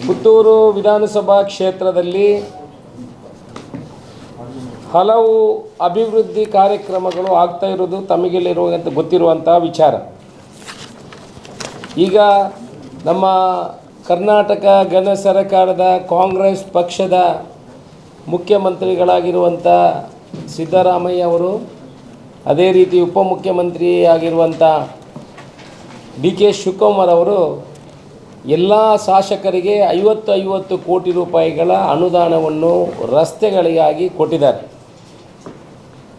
ಪುತ್ತೂರು ವಿಧಾನಸಭಾ ಕ್ಷೇತ್ರದಲ್ಲಿ ಹಲವು ಅಭಿವೃದ್ಧಿ ಕಾರ್ಯಕ್ರಮಗಳು ಆಗ್ತಾ ಇರೋದು ತಮಗೆಲ್ಲಿರುವಂಥ ಗೊತ್ತಿರುವಂಥ ವಿಚಾರ. ಈಗ ನಮ್ಮ ಕರ್ನಾಟಕ ಘನ ಸರ್ಕಾರದ ಕಾಂಗ್ರೆಸ್ ಪಕ್ಷದ ಮುಖ್ಯಮಂತ್ರಿಗಳಾಗಿರುವಂಥ ಸಿದ್ದರಾಮಯ್ಯ ಅವರು, ಅದೇ ರೀತಿ ಉಪಮುಖ್ಯಮಂತ್ರಿ ಆಗಿರುವಂಥ ಡಿ ಕೆ ಶಿವಕುಮಾರ್ ಅವರು ಎಲ್ಲ ಶಾಸಕರಿಗೆ 50 ಕೋಟಿ ರೂಪಾಯಿಗಳ ಅನುದಾನವನ್ನು ರಸ್ತೆಗಳಿಗಾಗಿ ಕೊಟ್ಟಿದ್ದಾರೆ.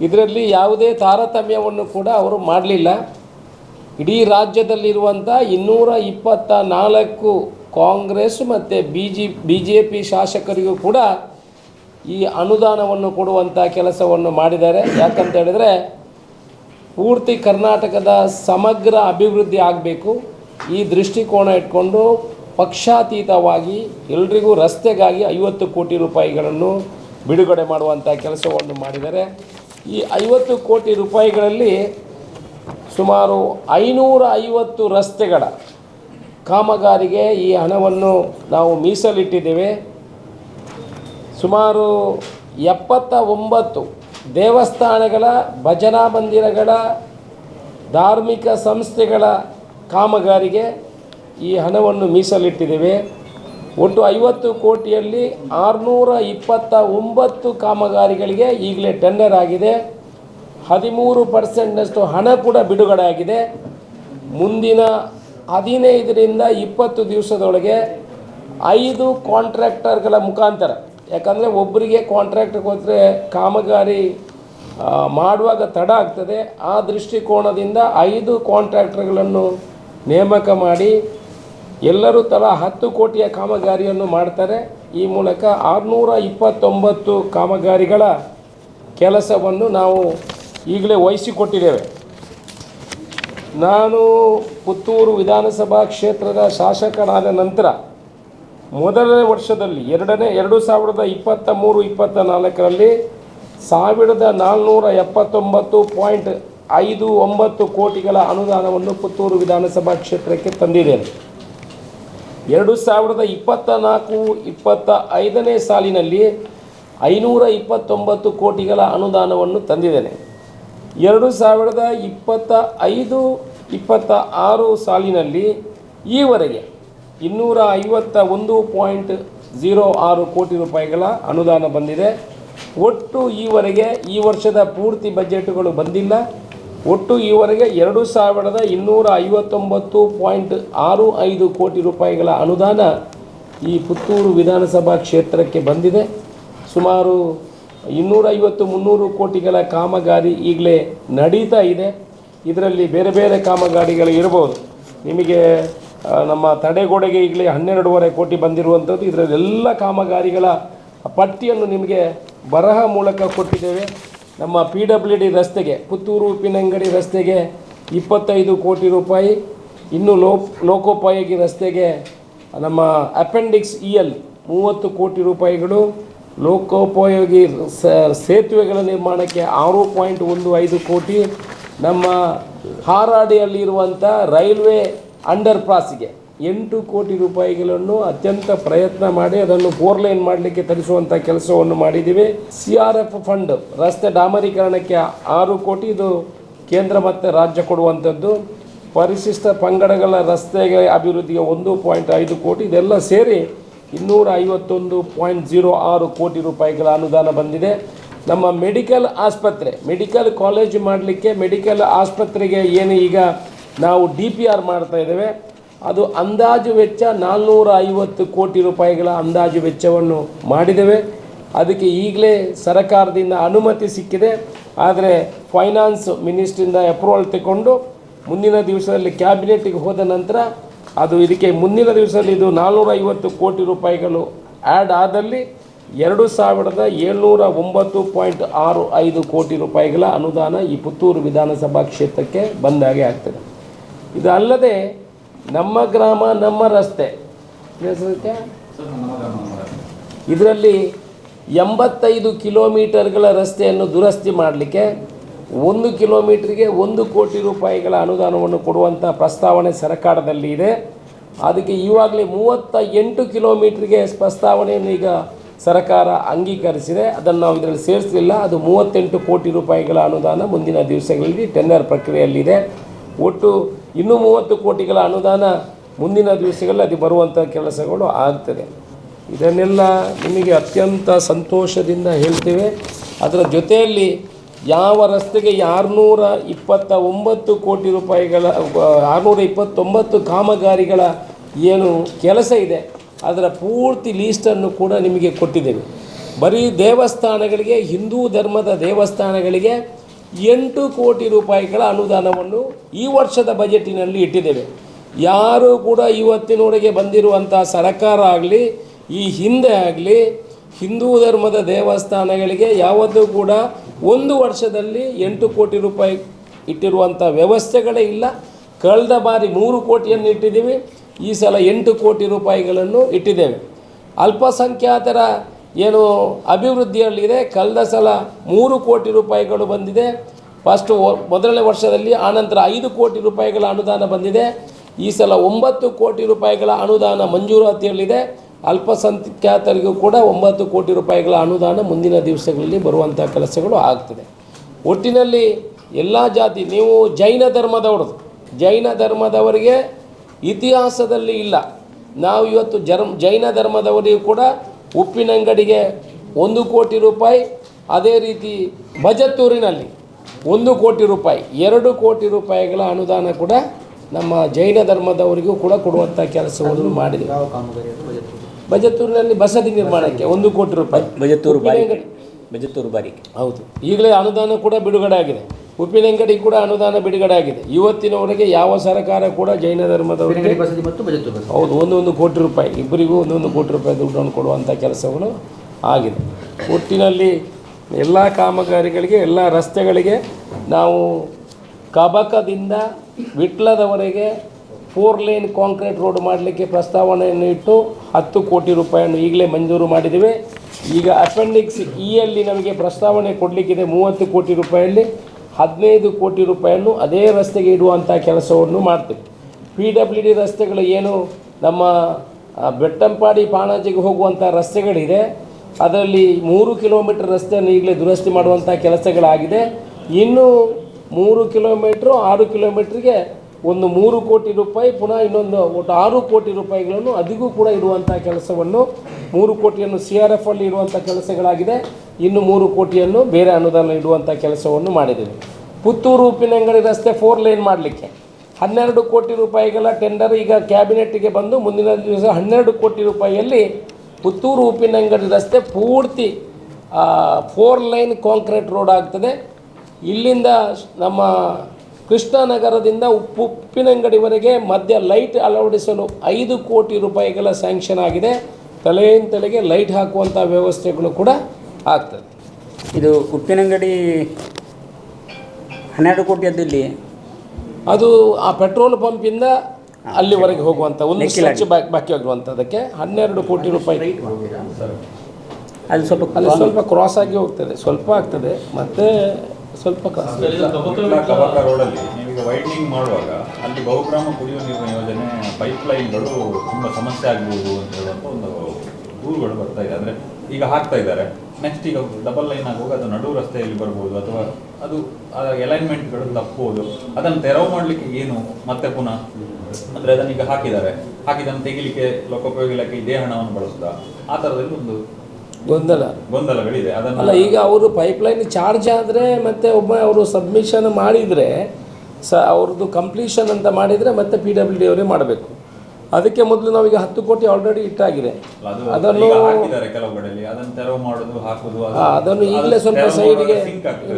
ಇದರಲ್ಲಿ ಯಾವುದೇ ತಾರತಮ್ಯವನ್ನು ಕೂಡ ಅವರು ಮಾಡಲಿಲ್ಲ. ಇಡೀ ರಾಜ್ಯದಲ್ಲಿರುವಂಥ 224 ಕಾಂಗ್ರೆಸ್ ಮತ್ತು ಬಿ ಜೆ ಪಿ ಶಾಸಕರಿಗೂ ಕೂಡ ಈ ಅನುದಾನವನ್ನು ಕೊಡುವಂಥ ಕೆಲಸವನ್ನು ಮಾಡಿದ್ದಾರೆ. ಯಾಕಂತ ಹೇಳಿದರೆ ಪೂರ್ತಿ ಕರ್ನಾಟಕದ ಸಮಗ್ರ ಅಭಿವೃದ್ಧಿ ಆಗಬೇಕು. ಈ ದೃಷ್ಟಿಕೋನ ಇಟ್ಕೊಂಡು ಪಕ್ಷಾತೀತವಾಗಿ ಎಲ್ರಿಗೂ ರಸ್ತೆಗಾಗಿ 50 ಕೋಟಿ ರೂಪಾಯಿಗಳನ್ನು ಬಿಡುಗಡೆ ಮಾಡುವಂಥ ಕೆಲಸವನ್ನು ಮಾಡಿದ್ದಾರೆ. ಈ 50 ಕೋಟಿ ರೂಪಾಯಿಗಳಲ್ಲಿ ಸುಮಾರು 550 ರಸ್ತೆಗಳ ಕಾಮಗಾರಿಗೆ ಈ ಹಣವನ್ನು ನಾವು ಮೀಸಲಿಟ್ಟಿದ್ದೇವೆ. ಸುಮಾರು 79 ದೇವಸ್ಥಾನಗಳ, ಭಜನಾ ಮಂದಿರಗಳ, ಧಾರ್ಮಿಕ ಸಂಸ್ಥೆಗಳ ಕಾಮಗಾರಿಗೆ ಈ ಹಣವನ್ನು ಮೀಸಲಿಟ್ಟಿದ್ದೇವೆ. ಒಟ್ಟು 50 ಕೋಟಿಯಲ್ಲಿ 629 ಕಾಮಗಾರಿಗಳಿಗೆ ಈಗಲೇ ಟೆಂಡರ್ ಆಗಿದೆ. 13% ಹಣ ಕೂಡ ಬಿಡುಗಡೆ ಆಗಿದೆ. ಮುಂದಿನ 15ರಿಂದ 20 ದಿವಸದೊಳಗೆ 5 ಕಾಂಟ್ರಾಕ್ಟರ್ಗಳ ಮುಖಾಂತರ, ಯಾಕಂದರೆ ಒಬ್ಬರಿಗೆ ಕಾಂಟ್ರಾಕ್ಟ್ ಕೊಟ್ಟರೆ ಕಾಮಗಾರಿ ಮಾಡುವಾಗ ತಡ ಆಗ್ತದೆ. ಆ ದೃಷ್ಟಿಕೋನದಿಂದ 5 ಕಾಂಟ್ರಾಕ್ಟರ್ಗಳನ್ನು ನೇಮಕ ಮಾಡಿ ಎಲ್ಲರೂ ತಲಾ 10 ಕೋಟಿಯ ಕಾಮಗಾರಿಯನ್ನು ಮಾಡ್ತಾರೆ. ಈ ಮೂಲಕ 629 ಕಾಮಗಾರಿಗಳ ಕೆಲಸವನ್ನು ನಾವು ಈಗಲೇ ವಹಿಸಿಕೊಟ್ಟಿದ್ದೇವೆ. ನಾನು ಪುತ್ತೂರು ವಿಧಾನಸಭಾ ಕ್ಷೇತ್ರದ ಶಾಸಕನಾದ ನಂತರ ಮೊದಲನೇ ವರ್ಷದಲ್ಲಿ 2023-24ರಲ್ಲಿ 1479.59 ಕೋಟಿಗಳ ಅನುದಾನವನ್ನು ಪುತ್ತೂರು ವಿಧಾನಸಭಾ ಕ್ಷೇತ್ರಕ್ಕೆ ತಂದಿದ್ದೇನೆ. 2024-25ನೇ ಸಾಲಿನಲ್ಲಿ 529 ಕೋಟಿಗಳ ಅನುದಾನವನ್ನು ತಂದಿದ್ದೇನೆ. 2025-26 ಸಾಲಿನಲ್ಲಿ ಈವರೆಗೆ 251.06 ಕೋಟಿ ರೂಪಾಯಿಗಳ ಅನುದಾನ ಬಂದಿದೆ. ಒಟ್ಟು ಈವರೆಗೆ ಈ ವರ್ಷದ ಪೂರ್ತಿ ಬಜೆಟ್ಗಳು ಬಂದಿಲ್ಲ. ಒಟ್ಟು ಈವರೆಗೆ 2259.65 ಕೋಟಿ ರೂಪಾಯಿಗಳ ಅನುದಾನ ಈ ಪುತ್ತೂರು ವಿಧಾನಸಭಾ ಕ್ಷೇತ್ರಕ್ಕೆ ಬಂದಿದೆ. ಸುಮಾರು 250-300 ಕೋಟಿಗಳ ಕಾಮಗಾರಿ ಈಗಲೇ ನಡೀತಾ ಇದೆ. ಇದರಲ್ಲಿ ಬೇರೆ ಬೇರೆ ಕಾಮಗಾರಿಗಳು ಇರ್ಬೋದು. ನಿಮಗೆ ನಮ್ಮ ತಡೆಗೋಡೆಗೆ ಈಗಲೇ 12.5 ಕೋಟಿ ಬಂದಿರುವಂಥದ್ದು. ಇದರಲ್ಲೆಲ್ಲ ಕಾಮಗಾರಿಗಳ ಪಟ್ಟಿಯನ್ನು ನಿಮಗೆ ಬರಹ ಮೂಲಕ ಕೊಟ್ಟಿದ್ದೇವೆ. ನಮ್ಮ PWD ರಸ್ತೆಗೆ, ಪುತ್ತೂರು ಉಪ್ಪಿನಂಗಡಿ ರಸ್ತೆಗೆ 25 ಕೋಟಿ ರೂಪಾಯಿ, ಇನ್ನು ಲೋಕೋಪಯೋಗಿ ರಸ್ತೆಗೆ ನಮ್ಮ ಅಪೆಂಡಿಕ್ಸ್ EL 30 ಕೋಟಿ ರೂಪಾಯಿಗಳು, ಲೋಕೋಪಯೋಗಿ ಸೇತುವೆಗಳ ನಿರ್ಮಾಣಕ್ಕೆ 6.15 ಕೋಟಿ, ನಮ್ಮ ಹಾರಾಡಿಯಲ್ಲಿರುವಂಥ ರೈಲ್ವೆ ಅಂಡರ್ ಪಾಸ್ಗೆ 8 ಕೋಟಿ ರೂಪಾಯಿಗಳನ್ನು ಅತ್ಯಂತ ಪ್ರಯತ್ನ ಮಾಡಿ ಅದನ್ನು 4 ಲೈನ್ ಮಾಡಲಿಕ್ಕೆ ತರಿಸುವಂಥ ಕೆಲಸವನ್ನು ಮಾಡಿದ್ದೀವಿ. CRF ಫಂಡ್ ರಸ್ತೆ ಡಾಮರೀಕರಣಕ್ಕೆ 6 ಕೋಟಿ, ಇದು ಕೇಂದ್ರ ಮತ್ತು ರಾಜ್ಯ ಕೊಡುವಂಥದ್ದು. ಪರಿಶಿಷ್ಟ ಪಂಗಡಗಳ ರಸ್ತೆಗೆ ಅಭಿವೃದ್ಧಿಗೆ 1.5 ಕೋಟಿ, ಇದೆಲ್ಲ ಸೇರಿ 251.06 ಕೋಟಿ ರೂಪಾಯಿಗಳ ಅನುದಾನ ಬಂದಿದೆ. ನಮ್ಮ ಮೆಡಿಕಲ್ ಆಸ್ಪತ್ರೆ, ಮೆಡಿಕಲ್ ಕಾಲೇಜ್ ಮಾಡಲಿಕ್ಕೆ, ಮೆಡಿಕಲ್ ಆಸ್ಪತ್ರೆಗೆ ಏನು ಈಗ ನಾವು DPR ಮಾಡ್ತಾ ಇದ್ದೇವೆ, ಅದು ಅಂದಾಜು ವೆಚ್ಚ 450 ಕೋಟಿ ರೂಪಾಯಿಗಳ ಅಂದಾಜು ವೆಚ್ಚವನ್ನು ಮಾಡಿದ್ದೇವೆ. ಅದಕ್ಕೆ ಈಗಲೇ ಸರ್ಕಾರದಿಂದ ಅನುಮತಿ ಸಿಕ್ಕಿದೆ. ಆದರೆ ಫೈನಾನ್ಸ್ ಮಿನಿಸ್ಟ್ರಿಂದ ಅಪ್ರೂವಲ್ ತಗೊಂಡು ಮುಂದಿನ ದಿವಸದಲ್ಲಿ ಕ್ಯಾಬಿನೆಟ್ಗೆ ಹೋದ ನಂತರ ಅದು ಇದಕ್ಕೆ ಮುಂದಿನ ದಿವಸದಲ್ಲಿ ಇದು 450 ಕೋಟಿ ರೂಪಾಯಿಗಳು ಆ್ಯಡ್ ಆದಲ್ಲಿ 2709.65 ಕೋಟಿ ರೂಪಾಯಿಗಳ ಅನುದಾನ ಈ ಪುತ್ತೂರು ವಿಧಾನಸಭಾ ಕ್ಷೇತ್ರಕ್ಕೆ ಬಂದಾಗೆ ಆಗ್ತದೆ. ಇದು ಅಲ್ಲದೆ ನಮ್ಮ ಗ್ರಾಮ ನಮ್ಮ ರಸ್ತೆ ಇದರಲ್ಲಿ 85 ಕಿಲೋಮೀಟರ್ಗಳ ರಸ್ತೆಯನ್ನು ದುರಸ್ತಿ ಮಾಡಲಿಕ್ಕೆ 1 ಕಿಲೋಮೀಟ್ರಿಗೆ 1 ಕೋಟಿ ರೂಪಾಯಿಗಳ ಅನುದಾನವನ್ನು ಕೊಡುವಂಥ ಪ್ರಸ್ತಾವನೆ ಸರ್ಕಾರದಲ್ಲಿ ಇದೆ. ಅದಕ್ಕೆ ಇವಾಗಲೇ 38 ಕಿಲೋಮೀಟ್ರಿಗೆ ಪ್ರಸ್ತಾವನೆಯನ್ನು ಈಗ ಸರ್ಕಾರ ಅಂಗೀಕರಿಸಿದೆ. ಅದನ್ನು ನಾವು ಇದರಲ್ಲಿ ಸೇರಿಸಲಿಲ್ಲ. ಅದು 38 ಕೋಟಿ ರೂಪಾಯಿಗಳ ಅನುದಾನ ಮುಂದಿನ ದಿವಸಗಳಲ್ಲಿ ಟೆಂಡರ್ ಪ್ರಕ್ರಿಯೆಯಲ್ಲಿದೆ. ಒಟ್ಟು ಇನ್ನೂ 30 ಕೋಟಿಗಳ ಅನುದಾನ ಮುಂದಿನ ದಿವಸಗಳಲ್ಲಿ ಅದು ಬರುವಂಥ ಕೆಲಸಗಳು ಆಗ್ತದೆ. ಇದನ್ನೆಲ್ಲ ನಿಮಗೆ ಅತ್ಯಂತ ಸಂತೋಷದಿಂದ ಹೇಳ್ತೇವೆ. ಅದರ ಜೊತೆಯಲ್ಲಿ ಯಾವ ರಸ್ತೆಗೆ 629 ಕೋಟಿ ರೂಪಾಯಿಗಳ 629 ಕಾಮಗಾರಿಗಳ ಏನು ಕೆಲಸ ಇದೆ ಅದರ ಪೂರ್ತಿ ಲೀಸ್ಟನ್ನು ಕೂಡ ನಿಮಗೆ ಕೊಟ್ಟಿದ್ದೇವೆ. ಬರೀ ದೇವಸ್ಥಾನಗಳಿಗೆ, ಹಿಂದೂ ಧರ್ಮದ ದೇವಸ್ಥಾನಗಳಿಗೆ 8 ಕೋಟಿ ರೂಪಾಯಿಗಳ ಅನುದಾನವನ್ನು ಈ ವರ್ಷದ ಬಜೆಟಿನಲ್ಲಿ ಇಟ್ಟಿದ್ದೇವೆ. ಯಾರೂ ಕೂಡ ಇವತ್ತಿನವರೆಗೆ ಬಂದಿರುವಂಥ ಸರ್ಕಾರ ಆಗಲಿ ಈ ಹಿಂದೆ ಆಗಲಿ ಹಿಂದೂ ಧರ್ಮದ ದೇವಸ್ಥಾನಗಳಿಗೆ ಯಾವತ್ತೂ ಕೂಡ ಒಂದು ವರ್ಷದಲ್ಲಿ 8 ಕೋಟಿ ರೂಪಾಯಿ ಇಟ್ಟಿರುವಂಥ ವ್ಯವಸ್ಥೆಗಳೇ ಇಲ್ಲ. ಕಳೆದ ಬಾರಿ 3 ಕೋಟಿಯನ್ನು ಇಟ್ಟಿದ್ದೀವಿ, ಈ ಸಲ 8 ಕೋಟಿ ರೂಪಾಯಿಗಳನ್ನು ಇಟ್ಟಿದ್ದೇವೆ. ಅಲ್ಪಸಂಖ್ಯಾತರ ಏನು ಅಭಿವೃದ್ಧಿಯಲ್ಲಿದೆ, ಕಳೆದ ಸಲ 3 ಕೋಟಿ ರೂಪಾಯಿಗಳು ಬಂದಿದೆ ಮೊದಲನೇ ವರ್ಷದಲ್ಲಿ. ಆನಂತರ 5 ಕೋಟಿ ರೂಪಾಯಿಗಳ ಅನುದಾನ ಬಂದಿದೆ. ಈ ಸಲ 9 ಕೋಟಿ ರೂಪಾಯಿಗಳ ಅನುದಾನ ಮಂಜೂರಾತಿಯಲ್ಲಿದೆ. ಅಲ್ಪಸಂಖ್ಯಾತರಿಗೂ ಕೂಡ 9 ಕೋಟಿ ರೂಪಾಯಿಗಳ ಅನುದಾನ ಮುಂದಿನ ದಿವಸಗಳಲ್ಲಿ ಬರುವಂಥ ಕೆಲಸಗಳು ಆಗ್ತದೆ. ಒಟ್ಟಿನಲ್ಲಿ ಎಲ್ಲ ಜಾತಿ, ನೀವು ಜೈನ ಧರ್ಮದವರಿಗೆ ಇತಿಹಾಸದಲ್ಲಿ ಇಲ್ಲ. ನಾವು ಇವತ್ತು ಜೈನ ಧರ್ಮದವರಿಗೂ ಕೂಡ ಉಪ್ಪಿನಂಗಡಿಗೆ 1 ಕೋಟಿ ರೂಪಾಯಿ, ಅದೇ ರೀತಿ ಬಜತ್ತೂರಿನಲ್ಲಿ 1 ಕೋಟಿ ರೂಪಾಯಿ, 2 ಕೋಟಿ ರೂಪಾಯಿಗಳ ಅನುದಾನ ಕೂಡ ನಮ್ಮ ಜೈನ ಧರ್ಮದವರಿಗೂ ಕೂಡ ಕೊಡುವಂಥ ಕೆಲಸವನ್ನು ಮಾಡಿದೆ. ಬಜತ್ತೂರಿನಲ್ಲಿ ಬಸದಿ ನಿರ್ಮಾಣಕ್ಕೆ 1 ಕೋಟಿ ರೂಪಾಯಿ, ಬಜತ್ತೂರು ಬಾರಿ ಹೌದು. ಈಗಲೇ ಅನುದಾನ ಕೂಡ ಬಿಡುಗಡೆ ಆಗಿದೆ. ಉಪ್ಪಿನಂಗಡಿ ಕೂಡ ಅನುದಾನ ಬಿಡುಗಡೆ ಆಗಿದೆ. ಇವತ್ತಿನವರೆಗೆ ಯಾವ ಸರ್ಕಾರ ಕೂಡ ಜೈನ ಧರ್ಮದವರಿಗೆ ಹೌದು 1 ಕೋಟಿ ರೂಪಾಯಿ, ಇಬ್ಬರಿಗೂ 1 ಕೋಟಿ ರೂಪಾಯಿ ದುಡ್ಡನ್ನು ಕೊಡುವಂಥ ಕೆಲಸಗಳು ಆಗಿದೆ. ಒಟ್ಟಿನಲ್ಲಿ ಎಲ್ಲ ಕಾಮಗಾರಿಗಳಿಗೆ, ಎಲ್ಲ ರಸ್ತೆಗಳಿಗೆ ನಾವು ಕಬಕದಿಂದ ವಿಟ್ಲದವರೆಗೆ 4 ಲೇನ್ ಕಾಂಕ್ರೀಟ್ ರೋಡ್ ಮಾಡಲಿಕ್ಕೆ ಪ್ರಸ್ತಾವನೆಯನ್ನು ಇಟ್ಟು 10 ಕೋಟಿ ರೂಪಾಯಿಯನ್ನು ಈಗಲೇ ಮಂಜೂರು ಮಾಡಿದ್ದೇವೆ. ಈಗ ಅಪೆಂಡಿಕ್ಸ್ ಯಲ್ಲಿ ನಮಗೆ ಪ್ರಸ್ತಾವನೆ ಕೊಡಲಿಕ್ಕಿದೆ 30 ಕೋಟಿ ರೂಪಾಯಲ್ಲಿ 15 ಕೋಟಿ ರೂಪಾಯಿಯನ್ನು ಅದೇ ರಸ್ತೆಗೆ ಇಡುವಂಥ ಕೆಲಸವನ್ನು ಮಾಡ್ತೀವಿ. PWD ರಸ್ತೆಗಳು ಏನು ನಮ್ಮ ಬೆಟ್ಟಂಪಾಡಿ ಪಾಣಾಜಿಗೆ ಹೋಗುವಂಥ ರಸ್ತೆಗಳಿದೆ, ಅದರಲ್ಲಿ 3 ಕಿಲೋಮೀಟರ್ ರಸ್ತೆಯನ್ನು ಈಗಲೇ ದುರಸ್ತಿ ಮಾಡುವಂಥ ಕೆಲಸಗಳಾಗಿದೆ. ಇನ್ನು 3 ಕಿಲೋಮೀಟ್ರು 6 ಕಿಲೋಮೀಟ್ರಿಗೆ 3 ಕೋಟಿ ರೂಪಾಯಿ, ಪುನಃ ಇನ್ನೊಂದು ಒಟ್ಟು 6 ಕೋಟಿ ರೂಪಾಯಿಗಳನ್ನು ಅದಕ್ಕೂ ಕೂಡ ಇಡುವಂಥ ಕೆಲಸವನ್ನು 3 ಕೋಟಿಯನ್ನು CRF ಅಲ್ಲಿ ಇಡುವಂಥ ಕೆಲಸಗಳಾಗಿದೆ. ಇನ್ನು 3 ಕೋಟಿಯನ್ನು ಬೇರೆ ಅನುದಾನ ಇಡುವಂಥ ಕೆಲಸವನ್ನು ಮಾಡಿದ್ದೇವೆ. ಪುತ್ತೂರು ಉಪ್ಪಿನಂಗಡಿ ರಸ್ತೆ 4 ಲೇನ್ ಮಾಡಲಿಕ್ಕೆ 12 ಕೋಟಿ ರೂಪಾಯಿಗಳ ಟೆಂಡರ್ ಈಗ ಕ್ಯಾಬಿನೆಟ್ಗೆ ಬಂದು ಮುಂದಿನ ದಿವಸ 12 ಕೋಟಿ ರೂಪಾಯಿಯಲ್ಲಿ ಪುತ್ತೂರು ಉಪ್ಪಿನಂಗಡಿ ರಸ್ತೆ ಪೂರ್ತಿ 4 ಲೈನ್ ಕಾಂಕ್ರೀಟ್ ರೋಡ್ ಆಗ್ತದೆ. ಇಲ್ಲಿಂದ ನಮ್ಮ ಕೃಷ್ಣನಗರದಿಂದ ಉಪ್ಪಿನಂಗಡಿವರೆಗೆ ಮಧ್ಯ ಲೈಟ್ ಅಳವಡಿಸಲು 5 ಕೋಟಿ ರೂಪಾಯಿಗಳ ಸ್ಯಾಂಕ್ಷನ್ ಆಗಿದೆ. ತಲೆಗೆ ಲೈಟ್ ಹಾಕುವಂಥ ವ್ಯವಸ್ಥೆಗಳು ಕೂಡ ಆಗ್ತದೆ. ಇದು ಉಪ್ಪಿನಂಗಡಿ 12 ಕೋಟಿಯದ್ದಲ್ಲಿ ಅದು ಆ ಪೆಟ್ರೋಲ್ ಪಂಪಿಂದ ಅಲ್ಲಿವರೆಗೆ ಹೋಗುವಂಥ ಒಂದು ಸ್ಟ್ರೆಚ್ ಬಾಕಿ ಆಗಿರುವಂಥದ್ದಕ್ಕೆ 12 ಕೋಟಿ ರೂಪಾಯಿ. ಅದು ಸ್ವಲ್ಪ ಕ್ರಾಸ್ ಆಗಿ ಹೋಗ್ತದೆ, ಸ್ವಲ್ಪ ಆಗ್ತದೆ, ಮತ್ತು ಸ್ವಲ್ಪ ಕ್ರಾಸ್. ಕಬಕ ರೋಡಲ್ಲಿ ನೀವೀಗ ವೈಡ್ನಿಂಗ್ ಮಾಡುವಾಗ ಅಲ್ಲಿ ಬಹುಗ್ರಾಮ ಕುಡಿಯುವ ನೀರಿನ ಯೋಜನೆ ಪೈಪ್ಲೈನ್ಗಳು ತುಂಬ ಸಮಸ್ಯೆ ಆಗ್ಬೋದು ಅಂತ ಹೇಳುವಂಥ ಒಂದು ದೂರುಗಳು ಬರ್ತಾ ಇದೆ. ಅಂದರೆ ಈಗ ಹಾಕ್ತಾ ಇದ್ದಾರೆ, ನೆಕ್ಸ್ಟ್ ಈಗ ಡಬಲ್ ಲೈನ್ ಆಗುವಾಗ ಅದು ನಡು ರಸ್ತೆಯಲ್ಲಿ ಬರ್ಬೋದು, ಅಥವಾ ಅದು ಅಲೈನ್ಮೆಂಟ್ಗಳು ತಪ್ಪಬಹುದು. ಅದನ್ನು ತೆರವು ಮಾಡಲಿಕ್ಕೆ ಏನು ಮತ್ತೆ ಪುನಃ ಅಂದರೆ ಅದನ್ನು ಈಗ ಹಾಕಿದನ್ನು ತೆಗಿಲಿಕ್ಕೆ ಲೋಕೋಪಯೋಗಿ ಇಲಾಖೆ ಇದೇ ಹಣವನ್ನು ಬಳಸುತ್ತಾ ಆ ಥರದಲ್ಲಿ ಒಂದು ಗೊಂದಲಗಳಿದೆ. ಅಲ್ಲ, ಈಗ ಅವರು ಪೈಪ್ಲೈನ್ ಚಾರ್ಜ್ ಆದರೆ ಮತ್ತೆ ಅವರು ಸಬ್ಮಿಷನ್ ಮಾಡಿದರೆ ಅವ್ರದ್ದು ಕಂಪ್ಲೀಷನ್ ಅಂತ ಮಾಡಿದರೆ ಮತ್ತೆ PWD ಅವರೇ ಮಾಡಬೇಕು. ಅದಕ್ಕೆ ಮೊದಲು ನಾವೀಗ 10 ಕೋಟಿ ಆಲ್ರೆಡಿ ಇಟ್ಟಾಗಿದೆ. ಅದನ್ನು ಅದನ್ನು ಈಗಲೇ ಸ್ವಲ್ಪ ಸೈಡ್ಗೆ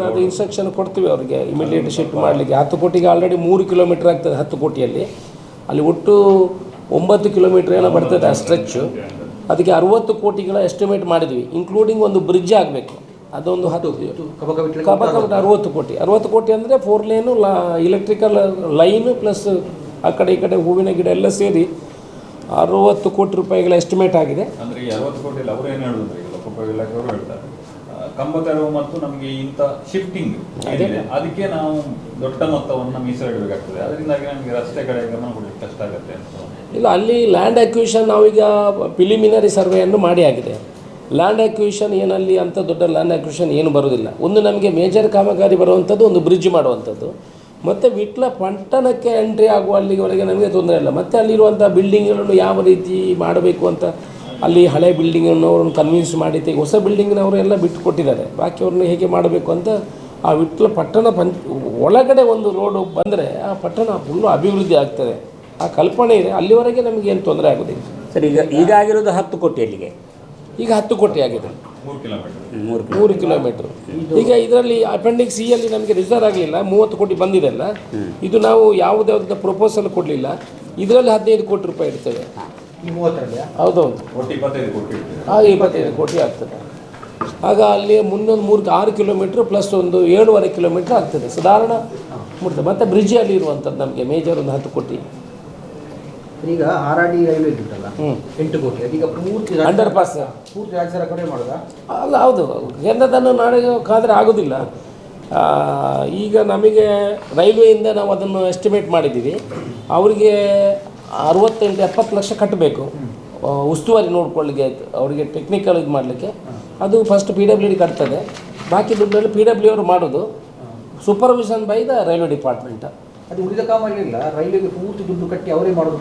ಅದು ಇನ್ಸ್ಟ್ರಕ್ಷನ್ ಕೊಡ್ತೀವಿ ಅವರಿಗೆ, ಇಮಿಡಿಯೇಟ್ ಶಿಫ್ಟ್ ಮಾಡಲಿಕ್ಕೆ. 10 ಕೋಟಿಗೆ ಆಲ್ರೆಡಿ 3 ಕಿಲೋಮೀಟರ್ ಆಗ್ತದೆ 10 ಕೋಟಿಯಲ್ಲಿ. ಅಲ್ಲಿ ಒಟ್ಟು 9 ಕಿಲೋಮೀಟರ್ ಏನೋ ಬರ್ತದೆ ಆ ಸ್ಟ್ರೆಚ್ಚು. ಅದಕ್ಕೆ 60 ಕೋಟಿಗಳ ಎಸ್ಟಿಮೇಟ್ ಮಾಡಿದ್ವಿ, ಇನ್ಕ್ಲೂಡಿಂಗ್ ಒಂದು ಬ್ರಿಡ್ಜ್ ಆಗಬೇಕು. ಅದೊಂದು 60 ಕೋಟಿ ಅಂದರೆ 4 ಲೇನು ಇಲೆಕ್ಟ್ರಿಕಲ್ ಲೈನು ಪ್ಲಸ್ ಆ ಕಡೆ ಈ ಕಡೆ ಹೂವಿನ ಗಿಡ ಎಲ್ಲ ಸೇರಿ 60 ಕೋಟಿ ರೂಪಾಯಿಗಳ ಎಸ್ಟಿಮೇಟ್ ಆಗಿದೆ. ಅಂದರೆ ಈ 60 ಕೋಟಿಯಲ್ಲಿ ಅವರು ಏನು ಹೇಳಿದ್ರು, ಈಗ ಲೋಕೋಪಯೋಗಿ ಇಲಾಖೆಯವರು ಹೇಳ್ತಾರೆ ಕಂಬ ತೆರವು ಮತ್ತು ನಮಗೆ ಇಂಥ ಶಿಫ್ಟಿಂಗ್ ಏನಿದೆ ಅದಕ್ಕೆ ನಾವು ದೊಡ್ಡ ಮೊತ್ತವನ್ನು ಮೀಸಲಿಡಬೇಕಾಗ್ತದೆ. ಅದರಿಂದಾಗಿ ನಮಗೆ ರಸ್ತೆ ಕಡೆ ಗಮನ ಕೊಡಲಿಕ್ಕೆ ಕಷ್ಟ ಆಗುತ್ತೆ ಅಂತ. ಇಲ್ಲ, ಅಲ್ಲಿ ಲ್ಯಾಂಡ್ ಅಕ್ವಿಷನ್ ನಾವೀಗ ಪ್ರಿಲಿಮಿನರಿ ಸರ್ವೆಯನ್ನು ಮಾಡಿ ಆಗಿದೆ. ಲ್ಯಾಂಡ್ ಅಕ್ವಿಷನ್ ಏನಲ್ಲಿ ಅಂಥ ದೊಡ್ಡ ಲ್ಯಾಂಡ್ ಅಕ್ವಿಷನ್ ಏನು ಬರೋದಿಲ್ಲ. ಒಂದು ನಮಗೆ ಮೇಜರ್ ಕಾಮಗಾರಿ ಬರುವಂಥದ್ದು, ಒಂದು ಬ್ರಿಡ್ಜ್ ಮಾಡುವಂಥದ್ದು, ಮತ್ತು ವಿಟ್ಲ ಪಟ್ಟಣಕ್ಕೆ ಎಂಟ್ರಿ ಆಗುವ ಅಲ್ಲಿವರೆಗೆ ನಮಗೆ ತೊಂದರೆ ಇಲ್ಲ. ಮತ್ತು ಅಲ್ಲಿರುವಂಥ ಬಿಲ್ಡಿಂಗ್ಗಳನ್ನು ಯಾವ ರೀತಿ ಮಾಡಬೇಕು ಅಂತ ಅಲ್ಲಿ ಹಳೆ ಬಿಲ್ಡಿಂಗನ್ನು ಅವ್ರನ್ನ ಕನ್ವಿನ್ಸ್ ಮಾಡಿ ಹೊಸ ಬಿಲ್ಡಿಂಗ್ನವರು ಎಲ್ಲ ಬಿಟ್ಟು ಕೊಟ್ಟಿದ್ದಾರೆ. ಬಾಕಿ ಅವ್ರನ್ನ ಹೇಗೆ ಮಾಡಬೇಕು ಅಂತ ಆ ವಿಟ್ಲ ಪಟ್ಟಣ ಒಳಗಡೆ ಒಂದು ರೋಡು ಬಂದರೆ ಆ ಪಟ್ಟಣ ಫುಲ್ಲು ಅಭಿವೃದ್ಧಿ ಆಗ್ತದೆ. ಆ ಕಲ್ಪನೆ ಇದೆ. ಅಲ್ಲಿವರೆಗೆ ನಮಗೆ ಏನು ತೊಂದರೆ ಆಗೋದಿಲ್ಲ ಸರ್. ಈಗ ಆಗಿರೋದು 10 ಕೋಟಿ ಅಲ್ಲಿಗೆ, ಈಗ 10 ಕೋಟಿ ಆಗಿದೆ, 3 ಕಿಲೋಮೀಟ್ರ್. ಈಗ ಇದರಲ್ಲಿ ಅಪೆಂಡಿಕ್ಸ್ ಸಿ ಅಲ್ಲಿ ನಮಗೆ ರಿಸರ್ವ್ ಆಗಲಿಲ್ಲ, 30 ಕೋಟಿ ಬಂದಿದೆಲ್ಲ. ಇದು ನಾವು ಯಾವುದೇ ಪ್ರಪೋಸಲ್ ಕೊಡಲಿಲ್ಲ. ಇದರಲ್ಲಿ 15 ಕೋಟಿ ರೂಪಾಯಿ ಇರ್ತದೆ. ಹೌದೌದು, 25 ಕೋಟಿ ಆಗ್ತದೆ. ಆಗ ಅಲ್ಲಿ ಮುಂದೊಂದು 6 ಕಿಲೋಮೀಟ್ರ್ ಪ್ಲಸ್ ಒಂದು 7.5 ಕಿಲೋಮೀಟ್ರ್ ಆಗ್ತದೆ ಸಾಧಾರಣ ಮುಟ್ತದೆ. ಮತ್ತು ಬ್ರಿಡ್ಜ್ ಅಲ್ಲಿ ಇರುವಂಥದ್ದು ನಮಗೆ ಮೇಜರ್ ಒಂದು 10 ಕೋಟಿ. ಈಗ RRD ರೈಲ್ವೆ ಇದ್ದಿತ್ತಲ್ಲ 8 ಕೋಟಿ, ಅದೀಗ ಪೂರ್ತಿ ಅಂಡರ್ ಪಾಸ್ ಪೂರ್ತಿ ರಾಜ್ಯ ಸರ್ಕಾರ ಮಾಡೋದಾ? ಅಲ್ಲ, ಹೌದು, ಕೇಂದ್ರದನ್ನು ನಾಡೋಕ್ಕಾದರೆ ಆಗೋದಿಲ್ಲ. ಈಗ ನಮಗೆ ರೈಲ್ವೆಯಿಂದ ನಾವು ಅದನ್ನು ಎಸ್ಟಿಮೇಟ್ ಮಾಡಿದ್ದೀವಿ. ಅವರಿಗೆ 68-70 ಲಕ್ಷ ಕಟ್ಟಬೇಕು ಉಸ್ತುವಾರಿ ನೋಡ್ಕೊಳ್ಳಿಕ್ಕೆ, ಅವರಿಗೆ ಟೆಕ್ನಿಕಲ್ ಇದು ಮಾಡಲಿಕ್ಕೆ. ಅದು ಫಸ್ಟ್ PWD ಕಟ್ತದೆ, ಬಾಕಿ ದುಡ್ಡಲ್ಲಿ PW ಅವರು ಮಾಡೋದು, supervision by the railway department. ಅದು ಉಳಿದ ಕಾಮಗಾರಿಲ್ಲ, ರೈಲ್ವೆಗೆ ಪೂರ್ತಿ ದುಡ್ಡು ಕಟ್ಟಿ ಅವರೇ ಮಾಡೋದು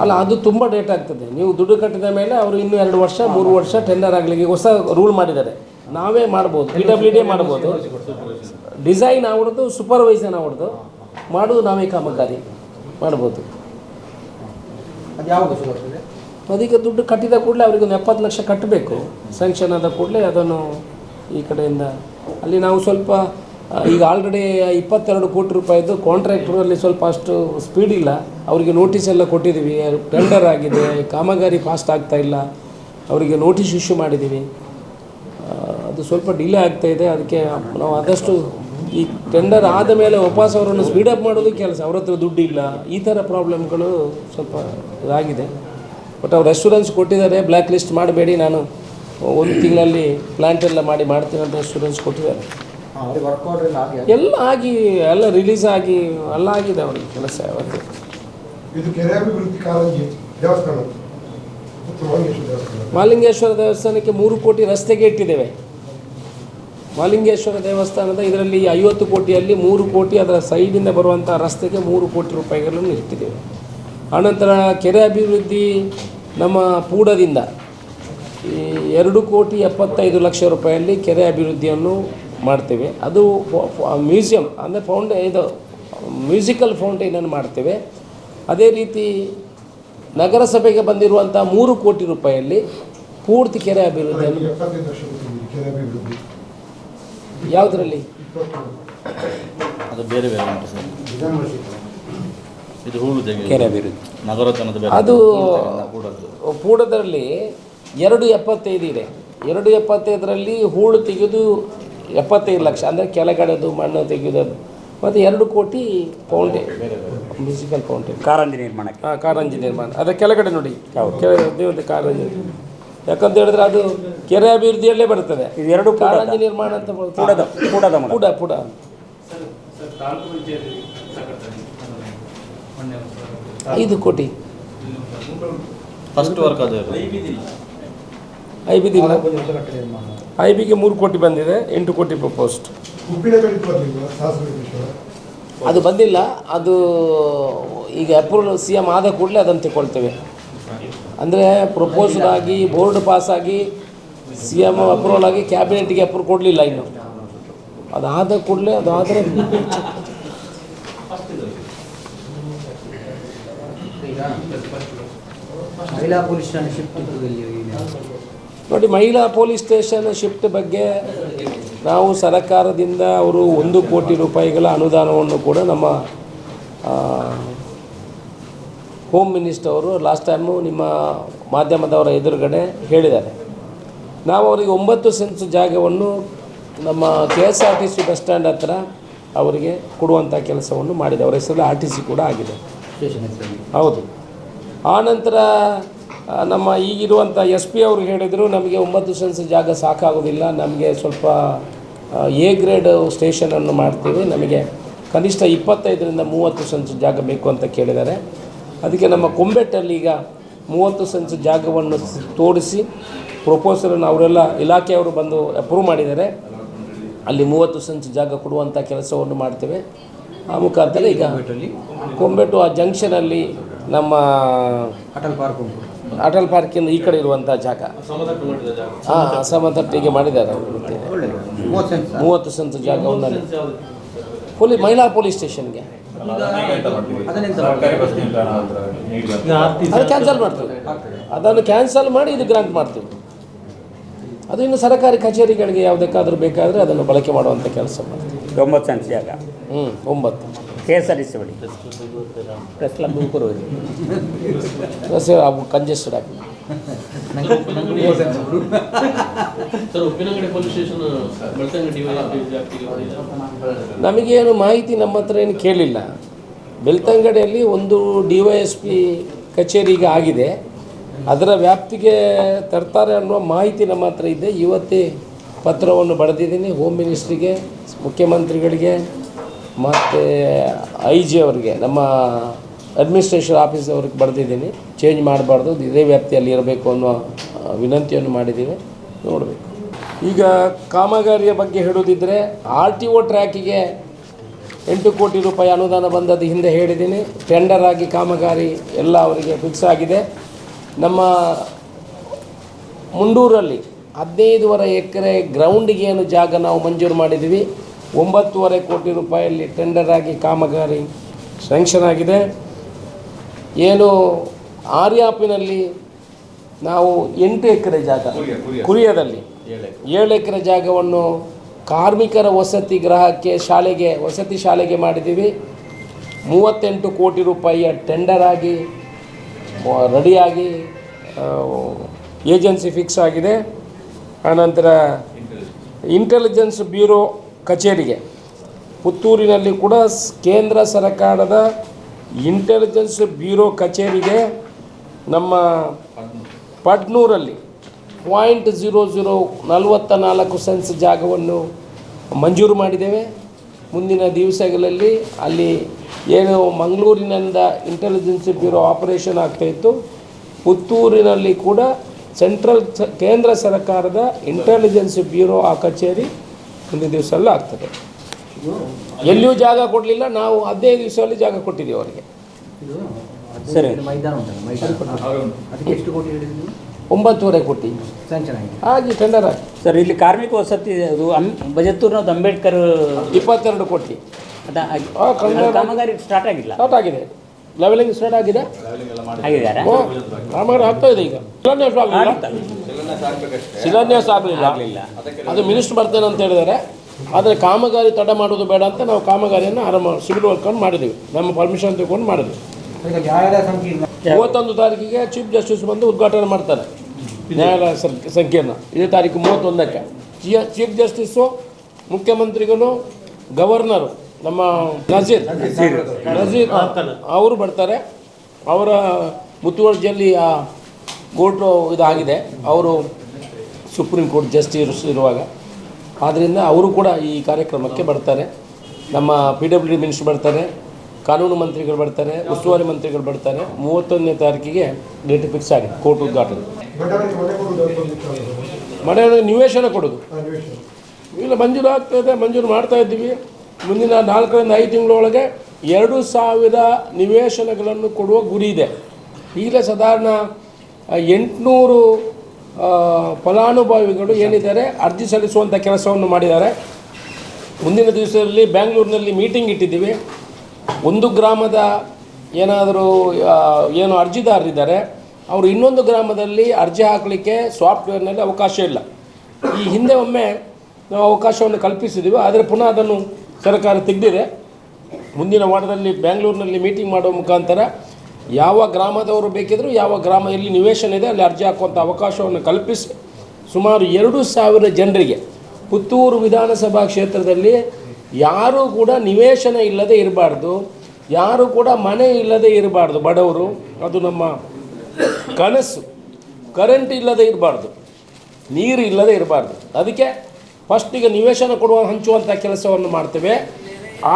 ಅಲ್ಲ, ಅದು ತುಂಬ ಡೇಟ್ ಆಗ್ತದೆ. ನೀವು ದುಡ್ಡು ಕಟ್ಟಿದ ಮೇಲೆ ಅವರು ಇನ್ನೂ 2 ವರ್ಷ 3 ವರ್ಷ ಟೆಂಡರ್ ಆಗಲಿಕ್ಕೆ ಹೊಸ ರೂಲ್ ಮಾಡಿದ್ದಾರೆ. ನಾವೇ ಮಾಡ್ಬೋದು, PWD ಮಾಡ್ಬೋದು, ಡಿಸೈನ್ ಅವ್ರದ್ದು, ಸೂಪರ್ವೈಸನ್ ಅವ್ರದ್ದು ಮಾಡೋದು, ನಾವೇ ಕಾಮಗಾರಿ ಮಾಡ್ಬೋದು. ಅದು ಯಾವಾಗ ಶುರು ಆಗ್ತದೆ? ಅದಕ್ಕೆ ದುಡ್ಡು ಕಟ್ಟಿದ ಕೂಡಲೇ ಅವರಿಗೆ ಒಂದು 70 ಲಕ್ಷ ಕಟ್ಟಬೇಕು. ಸ್ಯಾಂಕ್ಷನ್ ಆದ ಕೂಡಲೇ ಅದನ್ನು ಈ ಕಡೆಯಿಂದ ಅಲ್ಲಿ ನಾವು ಸ್ವಲ್ಪ ಈಗ ಆಲ್ರೆಡಿ 22 ಕೋಟಿ ರೂಪಾಯಿದು ಕಾಂಟ್ರಾಕ್ಟ್ರಲ್ಲಿ ಸ್ವಲ್ಪ ಅಷ್ಟು ಸ್ಪೀಡ್ ಇಲ್ಲ. ಅವರಿಗೆ ನೋಟಿಸ್ ಎಲ್ಲ ಕೊಟ್ಟಿದ್ದೀವಿ, ಟೆಂಡರ್ ಆಗಿದೆ, ಕಾಮಗಾರಿ ಫಾಸ್ಟ್ ಆಗ್ತಾಯಿಲ್ಲ, ಅವರಿಗೆ ನೋಟಿಸ್ ಇಶ್ಯೂ ಮಾಡಿದ್ದೀವಿ. ಅದು ಸ್ವಲ್ಪ ಡಿಲೇ ಆಗ್ತಾಯಿದೆ. ಅದಕ್ಕೆ ನಾವು ಆದಷ್ಟು ಈ ಟೆಂಡರ್ ಆದ ಮೇಲೆ ವಾಪಸ್ ಅವರನ್ನು ಸ್ಪೀಡಪ್ ಮಾಡೋದು ಕೆಲಸ. ಅವ್ರ ಹತ್ರ ದುಡ್ಡು ಇಲ್ಲ, ಈ ಥರ ಪ್ರಾಬ್ಲಮ್ಗಳು ಸ್ವಲ್ಪ ಇದಾಗಿದೆ. ಬಟ್ ಅವ್ರು ಅಶ್ಯೂರೆನ್ಸ್ ಕೊಟ್ಟಿದ್ದಾರೆ, ಬ್ಲ್ಯಾಕ್ ಲಿಸ್ಟ್ ಮಾಡಬೇಡಿ, ನಾನು 1 ತಿಂಗಳಲ್ಲಿ ಪ್ಲ್ಯಾಂಟ್ ಎಲ್ಲ ಮಾಡ್ತೀನಿ ಅಂತ ಅಶ್ಯೂರೆನ್ಸ್ ಕೊಟ್ಟಿದ್ದಾರೆ. ಎಲ್ಲ ಆಗಿ ಎಲ್ಲ ರಿಲೀಸ್ ಆಗಿ ಎಲ್ಲ ಆಗಿದೆ ಅವ್ರಿಗೆ ಕೆಲಸ. ಅವತ್ತು ಇದು ಕೆರೆ ಅಭಿವೃದ್ಧಿ ಕಾರಂಜಿ ದೇವಸ್ಥಾನ, ಮಹಾಲಿಂಗೇಶ್ವರ ದೇವಸ್ಥಾನಕ್ಕೆ 3 ಕೋಟಿ ರಸ್ತೆಗೆ ಇಟ್ಟಿದ್ದೇವೆ. ಮಹಾಲಿಂಗೇಶ್ವರ ದೇವಸ್ಥಾನದ ಇದರಲ್ಲಿ 50 ಕೋಟಿಯಲ್ಲಿ 3 ಕೋಟಿ ಅದರ ಸೈಡಿಂದ ಬರುವಂಥ ರಸ್ತೆಗೆ 3 ಕೋಟಿ ರೂಪಾಯಿಗಳನ್ನು ಇಟ್ಟಿದ್ದೇವೆ. ಆನಂತರ ಕೆರೆ ಅಭಿವೃದ್ಧಿ ನಮ್ಮ ಪೂಡದಿಂದ 2,75,00,000 ರೂಪಾಯಲ್ಲಿ ಕೆರೆ ಅಭಿವೃದ್ಧಿಯನ್ನು ಮಾಡ್ತೇವೆ. ಅದು ಮ್ಯೂಸಿಯಂ ಅಂದರೆ ಇದು ಮ್ಯೂಸಿಕಲ್ ಫೌಂಟೈನನ್ನು ಮಾಡ್ತೇವೆ. ಅದೇ ರೀತಿ ನಗರಸಭೆಗೆ ಬಂದಿರುವಂಥ 3 ಕೋಟಿ ರೂಪಾಯಲ್ಲಿ ಪೂರ್ತಿ ಕೆರೆ ಅಭಿವೃದ್ಧಿಯನ್ನು. 75 ಲಕ್ಷ ಕೆರೆ ಅಭಿವೃದ್ಧಿ ಯಾವುದರಲ್ಲಿ? ಅದು ಬೇರೆ ಬೇರೆ ಉಂಟು ಸರ್. ಇದು ಹೂಳು ಕೆರೆ ಅಭಿವೃದ್ಧಿ ನಗರೋತ್ಥಾನದ ಅದು ಪೂಡದಲ್ಲಿ 2.75 ಇದೆ. 2.75ರಲ್ಲಿ ಹೂಳು ತೆಗೆದು 75 ಲಕ್ಷ, ಅಂದರೆ ಕೆಳಗಡೆದು ಮಣ್ಣು ತೆಗೆಯೋದು, ಮತ್ತು 2 ಕೋಟಿ ಫೌಂಟೇನ್, ಮ್ಯೂಸಿಕಲ್ ಫೌಂಟೇನ್, ಕಾರಂಜಿ ನಿರ್ಮಾಣಕ್ಕೆ. ಕಾರಂಜಿ ನಿರ್ಮಾಣ. ಅದರ ಕೆಳಗಡೆ ನೋಡಿ, ದೇವತೆ ಕಾರಂಜಿ. ಯಾಕಂತ ಹೇಳಿದ್ರೆ ಅದು ಕೆರೆ ಅಭಿವೃದ್ಧಿಯಲ್ಲೇ ಬರ್ತದೆ. ಇದು 2 ಕಾರಂಜಿ ನಿರ್ಮಾಣ ಅಂತ ಪುಡ 5 ಕೋಟಿ ಫಸ್ಟ್ ವರ್ಕ್ ಅದು IB IBಗೆ 3 ಕೋಟಿ ಬಂದಿದೆ, 8 ಕೋಟಿ ಪ್ರಪೋಸ್ಟ್. ಅದು ಬಂದಿಲ್ಲ. ಅದು ಈಗ ಅಪ್ರೂವಲ್ CM ಆದ ಕೂಡಲೇ ಅದನ್ನು ತಗೊಳ್ತೇವೆ. ಅಂದರೆ ಪ್ರಪೋಸಲ್ ಆಗಿ ಬೋರ್ಡ್ ಪಾಸ್ ಆಗಿ CM ಅಪ್ರೂವಲ್ ಆಗಿ ಕ್ಯಾಬಿನೆಟ್ಗೆ ಅಪ್ರೂವ್ ಕೊಡಲಿಲ್ಲ ಇನ್ನು. ಅದಾದ ಕೂಡಲೇ ಅದಾದರೆ ಮಹಿಳಾ ಪೊಲೀಸ್ ಸ್ಟೇಷನ್ ಶಿಫ್ಟ್ ನೋಡಿ, ಮಹಿಳಾ ಪೊಲೀಸ್ ಸ್ಟೇಷನ್ ಶಿಫ್ಟ್ ಬಗ್ಗೆ ನಾವು ಸರ್ಕಾರದಿಂದ ಅವರು 1 ಕೋಟಿ ರೂಪಾಯಿಗಳ ಅನುದಾನವನ್ನು ಕೂಡ ನಮ್ಮ ಹೋಮ್ ಮಿನಿಸ್ಟರ್ ಅವರು ಲಾಸ್ಟ್ ಟೈಮು ನಿಮ್ಮ ಮಾಧ್ಯಮದವರ ಎದುರುಗಡೆ ಹೇಳಿದ್ದಾರೆ. ನಾವು ಅವರಿಗೆ 9 ಸೆನ್ಸ್ ಜಾಗವನ್ನು ನಮ್ಮ KSRTC ಬಸ್ ಸ್ಟ್ಯಾಂಡ್ ಹತ್ರ ಅವರಿಗೆ ಕೊಡುವಂಥ ಕೆಲಸವನ್ನು ಮಾಡಿದೆ. ಅವರ ಹೆಸರಲ್ಲಿ RTC ಕೂಡ ಆಗಿದೆ. ಹೌದು. ಆನಂತರ ನಮ್ಮ ಈಗಿರುವಂಥ SP ಅವರು ಹೇಳಿದರು, ನಮಗೆ 9 ಸೆನ್ಸ್ ಜಾಗ ಸಾಕಾಗೋದಿಲ್ಲ, ನಮಗೆ ಸ್ವಲ್ಪ A ಗ್ರೇಡ್ ಸ್ಟೇಷನನ್ನು ಮಾಡ್ತೀವಿ, ನಮಗೆ ಕನಿಷ್ಠ 25ರಿಂದ 30 ಸೆನ್ಸ್ ಜಾಗ ಬೇಕು ಅಂತ ಕೇಳಿದ್ದಾರೆ. ಅದಕ್ಕೆ ನಮ್ಮ ಕೊಂಬೆಟ್ಟಲ್ಲಿ ಈಗ 30 ಸೆನ್ಸ್ ಜಾಗವನ್ನು ತೋರಿಸಿ ಪ್ರಪೋಸಲನ್ನು ಅವರೆಲ್ಲ ಇಲಾಖೆಯವರು ಬಂದು ಅಪ್ರೂವ್ ಮಾಡಿದ್ದಾರೆ. ಅಲ್ಲಿ 30 ಸೆನ್ಸ್ ಜಾಗ ಕೊಡುವಂಥ ಕೆಲಸವನ್ನು ಮಾಡ್ತೇವೆ. ಆ ಮುಖಾಂತರ ಈಗ ಕೊಂಬೆಟ್ಟು ಆ ಜಂಕ್ಷನಲ್ಲಿ ನಮ್ಮ ಅಟಲ್ ಪಾರ್ಕಿಂದ ಈ ಕಡೆ ಇರುವಂಥ ಜಾಗ ಸಮತಟ್ಟಿಗೆ ಮಾಡಿದ್ದಾರೆ. 30 ಸೆನ್ಸ್ ಜಾಗವನ್ನು ಮಹಿಳಾ ಪೊಲೀಸ್ ಸ್ಟೇಷನ್ಗೆ ಸರ್ಕಾರಿ ಬಸ್ ನಿಲ್ದಾಣ ಹತ್ರ ನೀಡುವಂಥ ಅದು ಕ್ಯಾನ್ಸಲ್ ಮಾಡ್ತೀವಿ. ಅದನ್ನು ಕ್ಯಾನ್ಸಲ್ ಮಾಡಿ ಇದು ಗ್ರಾಂಟ್ ಮಾಡ್ತೀವಿ. ಅದು ಇನ್ನು ಸರ್ಕಾರಿ ಕಚೇರಿಗಳಿಗೆ ಯಾವುದಕ್ಕಾದರೂ ಬೇಕಾದರೆ ಅದನ್ನು ಬಳಕೆ ಮಾಡುವಂಥ ಕೆಲಸ ಮಾಡ್ತೀವಿ. 9 ಸೆನ್ಸ್ ಜಾಗ 9 KSRTC ಬಳಿ ಪ್ರೆಸ್ ಕ್ಲಬ್ ಅವು ಕಂಜೆಸ್ಟೆಡ್ ಆಗಿ sir Uppinangady police station Belthangady ನಮಗೇನು ಮಾಹಿತಿ ನಮ್ಮ ಹತ್ರ ಏನು ಕೇಳಿಲ್ಲ. ಬೆಳ್ತಂಗಡಿಯಲ್ಲಿ ಒಂದು DYSP ಕಚೇರಿ ಈಗ ಆಗಿದೆ, ಅದರ ವ್ಯಾಪ್ತಿಗೆ ತರ್ತಾರೆ ಅನ್ನುವ ಮಾಹಿತಿ ನಮ್ಮ ಹತ್ರ ಇದೆ. ಇವತ್ತೇ ಪತ್ರವನ್ನು ಬರೆದಿದ್ದೀನಿ ಹೋಮ್ ಮಿನಿಸ್ಟ್ರಿಗೆ, ಮುಖ್ಯಮಂತ್ರಿಗಳಿಗೆ ಮತ್ತು IG ಅವರಿಗೆ, ನಮ್ಮ ಅಡ್ಮಿನಿಸ್ಟ್ರೇಷನ್ ಆಫೀಸ್ ಅವ್ರಿಗೆ ಬರೆದಿದ್ದೀನಿ. ಚೇಂಜ್ ಮಾಡಬಾರ್ದು, ಇದೇ ವ್ಯಾಪ್ತಿಯಲ್ಲಿ ಇರಬೇಕು ಅನ್ನೋ ವಿನಂತಿಯನ್ನು ಮಾಡಿದ್ದೀವಿ. ನೋಡಬೇಕು. ಈಗ ಕಾಮಗಾರಿಯ ಬಗ್ಗೆ ಹೇಳೋದಿದ್ದರೆ RTO ಟ್ರ್ಯಾಕಿಗೆ 8 ಕೋಟಿ ರೂಪಾಯಿ ಅನುದಾನ ಬಂದದ್ದು ಹಿಂದೆ ಹೇಳಿದ್ದೀನಿ. ಟೆಂಡರ್ ಆಗಿ ಕಾಮಗಾರಿ ಎಲ್ಲ ಅವರಿಗೆ ಫಿಕ್ಸ್ ಆಗಿದೆ. ನಮ್ಮ ಮುಂಡೂರಲ್ಲಿ 15.5 ಎಕರೆ ಗ್ರೌಂಡಿಗೆ ಏನು ಜಾಗ ನಾವು ಮಂಜೂರು ಮಾಡಿದ್ದೀವಿ. 9.5 ಕೋಟಿ ರೂಪಾಯಲ್ಲಿ ಟೆಂಡರ್ ಆಗಿ ಕಾಮಗಾರಿ ಸ್ಯಾಂಕ್ಷನ್ ಆಗಿದೆ. ಏನು ಆರ್ಯಾಪಿನಲ್ಲಿ ನಾವು 8 ಎಕರೆ ಜಾಗ, ಕುರಿಯದಲ್ಲಿ 7 ಎಕರೆ ಜಾಗವನ್ನು ಕಾರ್ಮಿಕರ ವಸತಿ ಗೃಹಕ್ಕೆ ವಸತಿ ಶಾಲೆಗೆ ಮಾಡಿದ್ದೀವಿ. 38 ಕೋಟಿ ರೂಪಾಯಿಯ ಟೆಂಡರ್ ಆಗಿ ರೆಡಿಯಾಗಿ ಏಜೆನ್ಸಿ ಫಿಕ್ಸ್ ಆಗಿದೆ. ಆನಂತರ ಇಂಟೆಲಿಜೆನ್ಸ್ ಬ್ಯೂರೋ ಕಚೇರಿಗೆ ಪುತ್ತೂರಿನಲ್ಲಿ ಕೂಡ ಕೇಂದ್ರ ಸರ್ಕಾರದ ಇಂಟೆಲಿಜೆನ್ಸ್ ಬ್ಯೂರೋ ಕಚೇರಿಗೆ ನಮ್ಮ ಪಡ್ನೂರಲ್ಲಿ 0.0044 ಸೆನ್ಸ್ ಜಾಗವನ್ನು ಮಂಜೂರು ಮಾಡಿದ್ದೇವೆ. ಮುಂದಿನ ದಿವಸಗಳಲ್ಲಿ ಅಲ್ಲಿ ಏನು ಮಂಗಳೂರಿನಿಂದ ಇಂಟೆಲಿಜೆನ್ಸ್ ಬ್ಯೂರೋ ಆಪರೇಷನ್ ಆಗ್ತಾಯಿತ್ತು, ಪುತ್ತೂರಿನಲ್ಲಿ ಕೂಡ ಕೇಂದ್ರ ಸರ್ಕಾರದ ಇಂಟೆಲಿಜೆನ್ಸ್ ಬ್ಯೂರೋ ಆ ಕಚೇರಿ ಮುಂದಿನ ದಿವಸದಲ್ಲಿ ಆಗ್ತದೆ. ಎಲ್ಲಿಯೂ ಜಾಗ ಕೊಡಲಿಲ್ಲ, ನಾವು 15 ದಿವಸದಲ್ಲಿ ಜಾಗ ಕೊಟ್ಟಿದ್ದೀವಿ ಅವರಿಗೆ. ಸರಿ. ಮೈದಾನ ಉಂಟಲ್ಲ, ಅದಕ್ಕೆ ಎಷ್ಟು ಕೋಟಿ ಹೇಳಿದ್ರು? 9.5 ಕೋಟಿ ಸ್ಯಾಂಕ್ಷನ್ ಆಗಿದೆ. ಹಾಗೆ ಟೆಂಡರ್ ಆಗಿ ಸರ್, ಇಲ್ಲಿ ಕಾರ್ಮಿಕ ವಸತಿ ಅದು ಬಜೆತ್ತೂರಿನದು ಅಂಬೇಡ್ಕರ್ 22 ಕೋಟಿ ಕಾಮಗಾರಿ ಸ್ಟಾರ್ಟ್ ಆಗಿಲ್ಲ. ಸ್ಟಾರ್ಟ್ ಆಗಿದೆ, ಲೆವೆಲಿಂಗ್ ಸ್ಟಾರ್ಟ್ ಆಗಿದೆ. ಆಗಿದ್ದಾರೆ ಕಾಮಗಾರಿ ಆಗ್ತಾ ಇದೆ. ಈಗ ಶಿಲಾನ್ಯಾಸ ಆಗಲಿಲ್ಲ, ಅದು ಮಿನಿಸ್ಟರ್ ಬರ್ತೇನೆ ಅಂತ ಹೇಳಿದ್ದಾರೆ. ಆದರೆ ಕಾಮಗಾರಿ ತಡ ಮಾಡೋದು ಬೇಡ ಅಂತ ನಾವು ಕಾಮಗಾರಿಯನ್ನು ಸಿವಿಲ್ ವರ್ಕನ್ನು ಮಾಡಿದ್ದೀವಿ. ನಮ್ಮ ಪರ್ಮಿಷನ್ ತಗೊಂಡು ಮಾಡಿದ್ವಿ. 31 ತಾರೀಕಿಗೆ ಚೀಫ್ ಜಸ್ಟಿಸ್ ಬಂದು ಉದ್ಘಾಟನೆ ಮಾಡ್ತಾರೆ ನ್ಯಾಯಾಲಯ ಸಂಖ್ಯೆಯನ್ನು. ಇದೇ ತಾರೀಕು 31ಕ್ಕೆ ಚೀಫ್ ಜಸ್ಟಿಸ್ಸು, ಮುಖ್ಯಮಂತ್ರಿಗಳು, ಗವರ್ನರು ನಮ್ಮ ನಜೀರ್ ಅವರು ಬರ್ತಾರೆ. ಅವರ ಮುತುವರ್ಜಿಯಲ್ಲಿ ಆ ಕೋರ್ಟು ಇದಾಗಿದೆ, ಅವರು ಸುಪ್ರೀಂ ಕೋರ್ಟ್ ಜಸ್ಟಿಸ್ ಇರುವಾಗ. ಆದ್ದರಿಂದ ಅವರು ಕೂಡ ಈ ಕಾರ್ಯಕ್ರಮಕ್ಕೆ ಬರ್ತಾರೆ. ನಮ್ಮ PWD ಮಿನಿಸ್ಟರ್ ಬರ್ತಾರೆ, ಕಾನೂನು ಮಂತ್ರಿಗಳು ಬರ್ತಾರೆ, ಉಸ್ತುವಾರಿ ಮಂತ್ರಿಗಳು ಬರ್ತಾರೆ. 31ನೇ ತಾರೀಕಿಗೆ ಡೇಟ್ ಫಿಕ್ಸ್ ಆಗಿದೆ ಕೋರ್ಟ್ ಉದ್ಘಾಟನೆ. ಮನೆ ನಿವೇಶನ ಕೊಡೋದು ಇಲ್ಲ, ಮಂಜೂರು ಆಗ್ತಾಯಿದೆ, ಮಂಜೂರು ಮಾಡ್ತಾ ಇದ್ದೀವಿ. ಮುಂದಿನ 4 ರಿಂದ 5 ತಿಂಗಳೊಳಗೆ 2000 ನಿವೇಶನಗಳನ್ನು ಕೊಡುವ ಗುರಿ ಇದೆ. ಈಗಲೇ ಸಾಧಾರಣ 800 ಫಲಾನುಭವಿಗಳು ಏನಿದ್ದಾರೆ ಅರ್ಜಿ ಸಲ್ಲಿಸುವಂಥ ಕೆಲಸವನ್ನು ಮಾಡಿದ್ದಾರೆ. ಮುಂದಿನ ದಿವಸದಲ್ಲಿ ಬೆಂಗಳೂರಿನಲ್ಲಿ ಮೀಟಿಂಗ್ ಇಟ್ಟಿದ್ದೀವಿ. ಒಂದು ಗ್ರಾಮದ ಏನಾದರೂ ಏನು ಅರ್ಜಿದಾರರಿದ್ದಾರೆ, ಅವರು ಇನ್ನೊಂದು ಗ್ರಾಮದಲ್ಲಿ ಅರ್ಜಿ ಹಾಕಲಿಕ್ಕೆ ಸಾಫ್ಟ್ವೇರ್ನಲ್ಲಿ ಅವಕಾಶ ಇಲ್ಲ. ಈ ಹಿಂದೆ ಒಮ್ಮೆ ನಾವು ಅವಕಾಶವನ್ನು ಕಲ್ಪಿಸಿದ್ದೀವಿ, ಆದರೆ ಪುನಃ ಅದನ್ನು ಸರ್ಕಾರ ತೆಗೆದಿದೆ. ಮುಂದಿನ ವಾರದಲ್ಲಿ ಬೆಂಗಳೂರಿನಲ್ಲಿ ಮೀಟಿಂಗ್ ಮಾಡುವ ಮುಖಾಂತರ ಯಾವ ಗ್ರಾಮದವರು ಬೇಕಿದ್ದರೂ ಯಾವ ಗ್ರಾಮ ಎಲ್ಲಿ ನಿವೇಶನ ಇದೆ ಅಲ್ಲಿ ಅರ್ಜಿ ಹಾಕುವಂಥ ಅವಕಾಶವನ್ನು ಕಲ್ಪಿಸಿ ಸುಮಾರು 2000 ಜನರಿಗೆ ಪುತ್ತೂರು ವಿಧಾನಸಭಾ ಕ್ಷೇತ್ರದಲ್ಲಿ ಯಾರೂ ಕೂಡ ನಿವೇಶನ ಇಲ್ಲದೆ ಇರಬಾರ್ದು, ಯಾರೂ ಕೂಡ ಮನೆ ಇಲ್ಲದೆ ಇರಬಾರ್ದು. ಬಡವರು, ಅದು ನಮ್ಮ ಕನಸು. ಕರೆಂಟ್ ಇಲ್ಲದೆ ಇರಬಾರ್ದು, ನೀರು ಇಲ್ಲದೆ ಇರಬಾರ್ದು. ಅದಕ್ಕೆ ಫಸ್ಟಿಗೆ ನಿವೇಶನ ಹಂಚುವಂಥ ಕೆಲಸವನ್ನು ಮಾಡ್ತೇವೆ.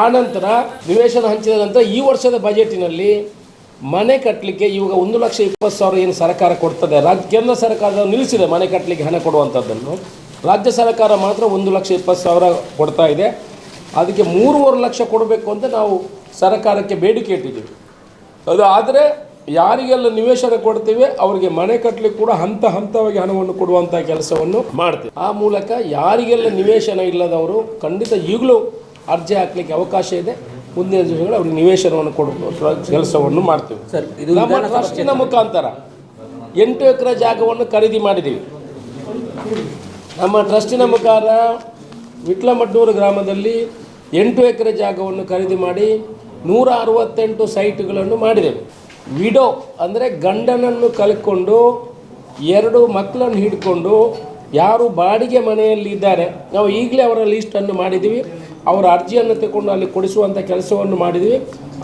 ಆನಂತರ ನಿವೇಶನ ಹಂಚಿದ ನಂತರ ಈ ವರ್ಷದ ಬಜೆಟಿನಲ್ಲಿ ಮನೆ ಕಟ್ಟಲಿಕ್ಕೆ ಇವಾಗ 1,20,000 ಏನು ಸರ್ಕಾರ ಕೊಡ್ತದೆ, ಕೇಂದ್ರ ಸರ್ಕಾರ ನಿಲ್ಲಿಸಿದೆ ಮನೆ ಕಟ್ಟಲಿಕ್ಕೆ ಹಣ ಕೊಡುವಂಥದ್ದನ್ನು. ರಾಜ್ಯ ಸರ್ಕಾರ ಮಾತ್ರ 1,20,000 ಕೊಡ್ತಾ ಇದೆ. ಅದಕ್ಕೆ 3.5 ಲಕ್ಷ ಕೊಡಬೇಕು ಅಂತ ನಾವು ಸರ್ಕಾರಕ್ಕೆ ಬೇಡಿಕೆ ಇಟ್ಟಿದ್ದೀವಿ. ಅದು ಆದರೆ ಯಾರಿಗೆಲ್ಲ ನಿವೇಶನ ಕೊಡ್ತೀವಿ ಅವರಿಗೆ ಮನೆ ಕಟ್ಟಲಿಕ್ಕೆ ಕೂಡ ಹಂತವಾಗಿ ಹಣವನ್ನು ಕೊಡುವಂಥ ಕೆಲಸವನ್ನು ಮಾಡ್ತೀವಿ. ಆ ಮೂಲಕ ಯಾರಿಗೆಲ್ಲ ನಿವೇಶನ ಇಲ್ಲದವರು ಖಂಡಿತ ಈಗಲೂ ಅರ್ಜಿ ಹಾಕಲಿಕ್ಕೆ ಅವಕಾಶ ಇದೆ. ಮುಂದಿನ ದಿವಸಗಳು ಅವ್ರಿಗೆ ನಿವೇಶನವನ್ನು ಕೊಡುವ ಕೆಲಸವನ್ನು ಮಾಡ್ತೀವಿ. ಸರ್, ಇದು ನಮ್ಮ ಟ್ರಸ್ಟಿನ ಮುಖಾಂತರ 8 ಎಕರೆ ಜಾಗವನ್ನು ಖರೀದಿ ಮಾಡಿದ್ದೀವಿ. ನಮ್ಮ ಟ್ರಸ್ಟಿನ ಮುಖಾಂತರ ವಿಟ್ಲಮಡ್ನೂರು ಗ್ರಾಮದಲ್ಲಿ 8 ಎಕರೆ ಜಾಗವನ್ನು ಖರೀದಿ ಮಾಡಿ 168 ಸೈಟ್ಗಳನ್ನು ಮಾಡಿದ್ದೇವೆ. ವಿಡೋ ಅಂದರೆ ಗಂಡನನ್ನು ಕಳ್ಕೊಂಡು 2 ಮಕ್ಕಳನ್ನು ಹಿಡ್ಕೊಂಡು ಯಾರು ಬಾಡಿಗೆ ಮನೆಯಲ್ಲಿ ಇದ್ದಾರೆ, ನಾವು ಈಗಲೇ ಅವರ ಲೀಸ್ಟನ್ನು ಮಾಡಿದ್ದೀವಿ. ಅವರ ಅರ್ಜಿಯನ್ನು ತಗೊಂಡು ಅಲ್ಲಿ ಕೊಡಿಸುವಂಥ ಕೆಲಸವನ್ನು ಮಾಡಿದ್ದೀವಿ.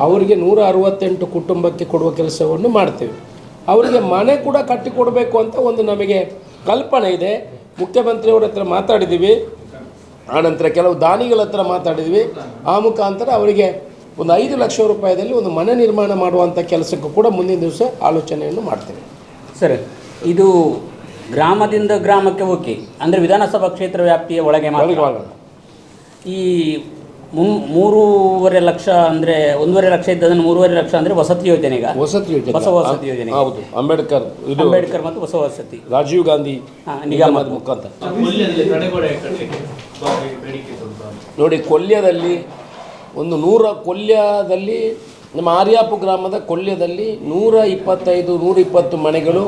ಅವರಿಗೆ 168 ಕುಟುಂಬಕ್ಕೆ ಕೊಡುವ ಕೆಲಸವನ್ನು ಮಾಡ್ತೇವೆ. ಅವರಿಗೆ ಮನೆ ಕೂಡ ಕಟ್ಟಿಕೊಡಬೇಕು ಅಂತ ಒಂದು ನಮಗೆ ಕಲ್ಪನೆ ಇದೆ. ಮುಖ್ಯಮಂತ್ರಿಯವರ ಹತ್ರ ಮಾತಾಡಿದ್ದೀವಿ, ಆನಂತರ ಕೆಲವು ದಾನಿಗಳ ಹತ್ರ ಮಾತಾಡಿದ್ವಿ. ಆ ಮುಖಾಂತರ ಅವರಿಗೆ ಒಂದು 5 ಲಕ್ಷ ರೂಪಾಯಿದಲ್ಲಿ ಒಂದು ಮನೆ ನಿರ್ಮಾಣ ಮಾಡುವಂಥ ಕೆಲಸಕ್ಕೂ ಕೂಡ ಮುಂದಿನ ದಿವಸ ಆಲೋಚನೆಯನ್ನು ಮಾಡ್ತೇವೆ. ಸರ್, ಇದು ಗ್ರಾಮದಿಂದ ಗ್ರಾಮಕ್ಕೆ ಓಕೆ, ಅಂದರೆ ವಿಧಾನಸಭಾ ಕ್ಷೇತ್ರ ವ್ಯಾಪ್ತಿಯ ಒಳಗೆ ಮಾತ್ರ. ಈ 3.5 ಲಕ್ಷ ಅಂದರೆ 1.5 ಲಕ್ಷ ಇದ್ದದನ್ನು 3.5 ಲಕ್ಷ ಅಂದರೆ ವಸತಿ ಯೋಜನೆಗ ಹೊಸ ವಸತಿ ಯೋಜನೆ. ಹೌದು, ಅಂಬೇಡ್ಕರ್ ಮತ್ತು ಹೊಸ ವಸತಿ ರಾಜೀವ್ ಗಾಂಧಿ ನಿಗಮದ ಮುಖಾಂತರ. ನೋಡಿ, ಕೊಲ್ಯದಲ್ಲಿ ಕೊಲ್ಯದಲ್ಲಿ ನಮ್ಮ ಆರ್ಯಾಪು ಗ್ರಾಮದ ಕೊಲ್ಯದಲ್ಲಿ 120 ಮನೆಗಳು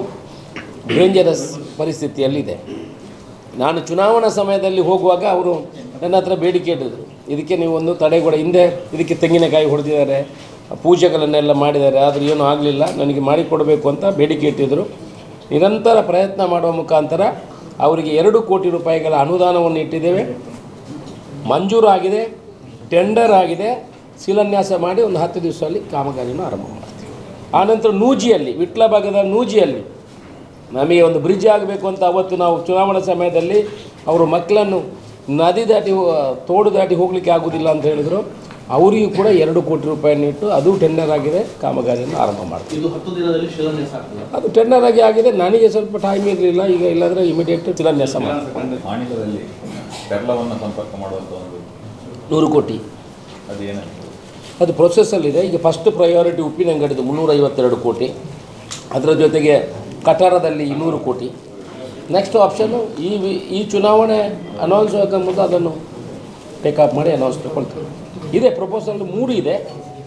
ಡೇಂಜರಸ್ ಪರಿಸ್ಥಿತಿಯಲ್ಲಿದೆ. ನಾನು ಚುನಾವಣಾ ಸಮಯದಲ್ಲಿ ಹೋಗುವಾಗ ಅವರು ನನ್ನ ಹತ್ರ ಬೇಡಿಕೆ ಇಟ್ಟಿದ್ರು, ಇದಕ್ಕೆ ನೀವು ಒಂದು ತಡೆಗೋಡೆ, ಹಿಂದೆ ಇದಕ್ಕೆ ತೆಂಗಿನಕಾಯಿ ಹೊಡೆದಿದ್ದಾರೆ, ಪೂಜೆಗಳನ್ನೆಲ್ಲ ಮಾಡಿದ್ದಾರೆ, ಆದರೆ ಏನೂ ಆಗಲಿಲ್ಲ, ನನಗೆ ಮಾಡಿಕೊಡಬೇಕು ಅಂತ ಬೇಡಿಕೆ ಇಟ್ಟಿದ್ದರು. ನಿರಂತರ ಪ್ರಯತ್ನ ಮಾಡುವ ಮುಖಾಂತರ ಅವರಿಗೆ 2 ಕೋಟಿ ರೂಪಾಯಿಗಳ ಅನುದಾನವನ್ನು ಇಟ್ಟಿದ್ದೇವೆ. ಮಂಜೂರಾಗಿದೆ, ಟೆಂಡರ್ ಆಗಿದೆ. ಶಿಲಾನ್ಯಾಸ ಮಾಡಿ ಒಂದು 10 ದಿವಸದಲ್ಲಿ ಕಾಮಗಾರಿಯನ್ನು ಆರಂಭ ಮಾಡ್ತೀವಿ. ಆನಂತರ ನೂಜಿಯಲ್ಲಿ, ವಿಟ್ಲ ಭಾಗದ ನೂಜಿಯಲ್ಲಿ ನಮಗೆ ಒಂದು ಬ್ರಿಡ್ಜ್ ಆಗಬೇಕು ಅಂತ ಅವತ್ತು ನಾವು ಚುನಾವಣಾ ಸಮಯದಲ್ಲಿ ಅವರು ಮಕ್ಕಳನ್ನು ನದಿ ದಾಟಿ ತೋಡು ದಾಟಿ ಹೋಗಲಿಕ್ಕೆ ಆಗೋದಿಲ್ಲ ಅಂತ ಹೇಳಿದರು. ಅವರಿಗೂ ಕೂಡ 2 ಕೋಟಿ ರೂಪಾಯಿಯನ್ನು ಇಟ್ಟು ಅದು ಟೆಂಡರ್ ಆಗಿದೆ, ಕಾಮಗಾರಿಯನ್ನು ಆರಂಭ ಮಾಡ್ತೀವಿ. ಇದು 10 ದಿನದಲ್ಲಿ ಶಿಲಾನ್ಯಾಸ ಆಗ್ತದೆ. ಅದು ಟೆಂಡರ್ ಆಗಿದೆ. ನನಗೆ ಸ್ವಲ್ಪ ಟೈಮ್ ಇರಲಿಲ್ಲ, ಈಗ ಇಲ್ಲಾಂದರೆ ಇಮಿಡಿಯೇಟ್ ಶಿಲಾನ್ಯಾಸ ಮಾಡ್ತೀವಿ. ಮಾಣಿಕದಲ್ಲಿ ಪೆರ್ಲವನ್ನು ಸಂಪರ್ಕ ಮಾಡುವಂಥ ಒಂದು 100 ಕೋಟಿ ಅದೇನಾಗ್ತದೆ, ಅದು ಪ್ರೊಸೆಸ್ಸಲ್ಲಿದೆ. ಈಗ ಫಸ್ಟ್ ಪ್ರಯಾರಿಟಿ ಉಪ್ಪಿನಂಗಡಿದು 352 ಕೋಟಿ, ಅದರ ಜೊತೆಗೆ ಕಟಾರದಲ್ಲಿ 200 ಕೋಟಿ. ನೆಕ್ಸ್ಟ್ ಆಪ್ಷನ್ನು ಈ ಚುನಾವಣೆ ಅನೌನ್ಸ್ ಆಗೋ ಮುಂದೆ ಅದನ್ನು ಟೇಕಪ್ ಮಾಡಿ ಅನೌನ್ಸ್ ತಗೊಳ್ತೀವಿ. ಇದೆ ಪ್ರಪೋಸಲ್ 3 ಇದೆ.